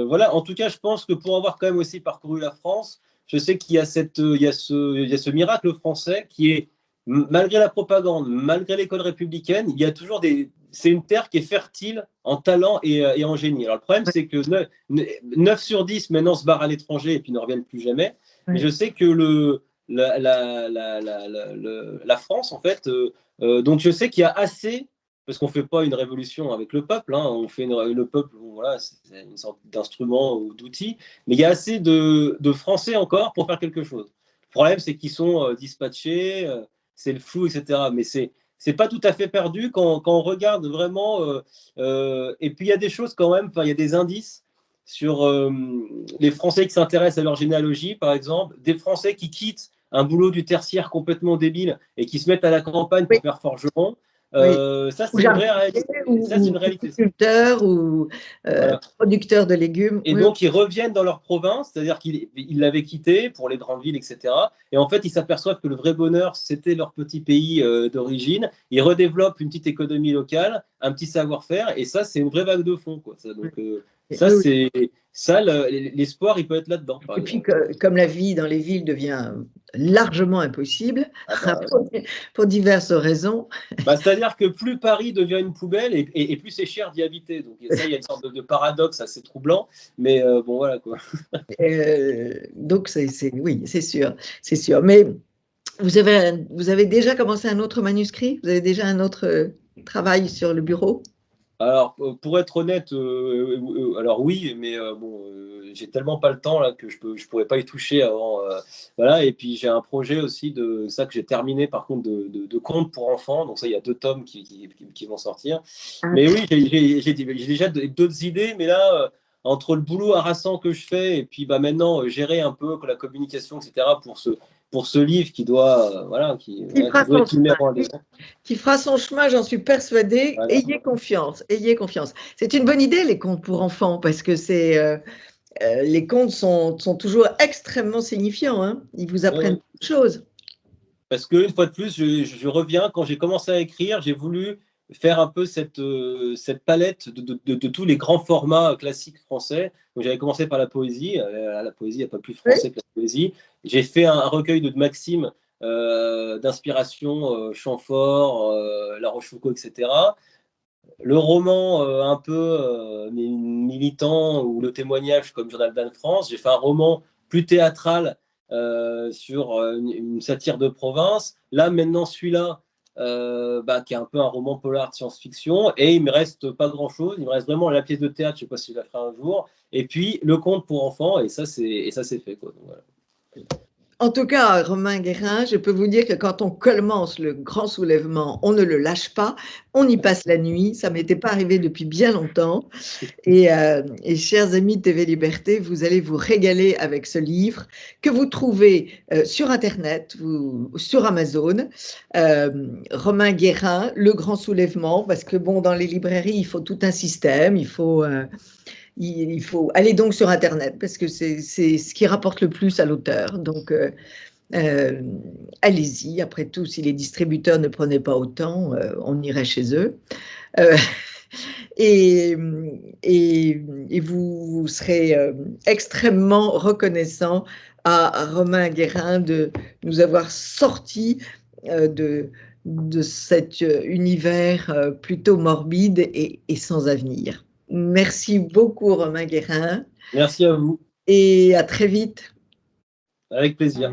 voilà, en tout cas, je pense que pour avoir quand même aussi parcouru la France, je sais qu'il y a ce miracle français qui est, malgré la propagande, malgré l'école républicaine, il y a toujours c'est une terre qui est fertile en talent et en génie. Alors le problème, c'est que 9 sur 10 maintenant se barrent à l'étranger et puis ne reviennent plus jamais. Mais je sais que la France, en fait, donc je sais qu'il y a assez, parce qu'on ne fait pas une révolution avec le peuple, hein, on fait le peuple, voilà, c'est une sorte d'instrument ou d'outil, mais il y a assez de Français encore pour faire quelque chose. Le problème, c'est qu'ils sont dispatchés, c'est le flou, etc. Mais c'est pas tout à fait perdu quand on regarde vraiment. Et puis il y a des choses quand même, il y a des indices sur les Français qui s'intéressent à leur généalogie, par exemple, des Français qui quittent un boulot du tertiaire complètement débile et qui se mettent à la campagne pour faire forgeron. Ça, c'est une vraie réalité. Ça, c'est une réalité. Agriculteurs ou Voilà. producteurs de légumes. Et donc, ils reviennent dans leur province, c'est-à-dire qu'ils l'avaient quitté pour les grandes villes, etc. Et en fait, ils s'aperçoivent que le vrai bonheur, c'était leur petit pays d'origine. Ils redéveloppent une petite économie locale un petit savoir-faire, et ça, c'est une vraie vague de fond, quoi. Ça, donc, l'espoir, il peut être là-dedans. Et puis, comme la vie dans les villes devient largement impossible, pour diverses raisons. C'est-à-dire que plus Paris devient une poubelle, et plus c'est cher d'y habiter. Donc ça, il y a une sorte de paradoxe assez troublant, mais bon, voilà, quoi. Donc, oui, c'est sûr. Mais vous avez déjà commencé un autre manuscrit? Vous avez déjà un autre travail sur le bureau? Alors, pour être honnête, alors oui, mais j'ai tellement pas le temps là que je pourrais pas y toucher avant. Voilà, et puis j'ai un projet aussi de ça que j'ai terminé par contre de contes pour enfants. Donc ça, il y a 2 tomes qui vont sortir. Mais oui, j'ai déjà d'autres idées, mais là, entre le boulot harassant que je fais et puis maintenant gérer un peu la communication, etc. pour ce livre qui doit, qui fera son chemin, j'en suis persuadée. Voilà. Ayez confiance. C'est une bonne idée, les contes pour enfants, parce que les contes sont toujours extrêmement signifiants, hein. Ils vous apprennent beaucoup de choses. Parce qu'une fois de plus, je reviens, quand j'ai commencé à écrire, j'ai voulu faire un peu cette palette de tous les grands formats classiques français. Donc j'avais commencé par la poésie. La poésie, il n'y a pas plus français que la poésie. J'ai fait un recueil de maximes d'inspiration, Chamfort, La Rochefoucauld, etc. Le roman un peu militant ou le témoignage comme Journal d'Anne France. J'ai fait un roman plus théâtral sur une satire de province. Là, maintenant, celui-là, qui est un peu un roman polar de science-fiction, et il me reste pas grand-chose. Il me reste vraiment la pièce de théâtre, je ne sais pas si je la ferai un jour, et puis le conte pour enfants, et ça, c'est fait, quoi. Donc, voilà. En tout cas, Romain Guérin, je peux vous dire que quand on commence le grand soulèvement, on ne le lâche pas, on y passe la nuit. Ça ne m'était pas arrivé depuis bien longtemps. Et chers amis de TV Liberté, vous allez vous régaler avec ce livre que vous trouvez sur Internet, sur Amazon. Romain Guérin, Le Grand Soulèvement, parce que bon, dans les librairies, il faut tout un système, il faut aller donc sur Internet, parce que c'est ce qui rapporte le plus à l'auteur. Donc, allez-y. Après tout, si les distributeurs ne prenaient pas autant, on irait chez eux. Et vous serez extrêmement reconnaissant à Romain Guérin de nous avoir sorti de cet univers plutôt morbide et sans avenir. Merci beaucoup, Romain Guérin. Merci à vous. Et à très vite. Avec plaisir.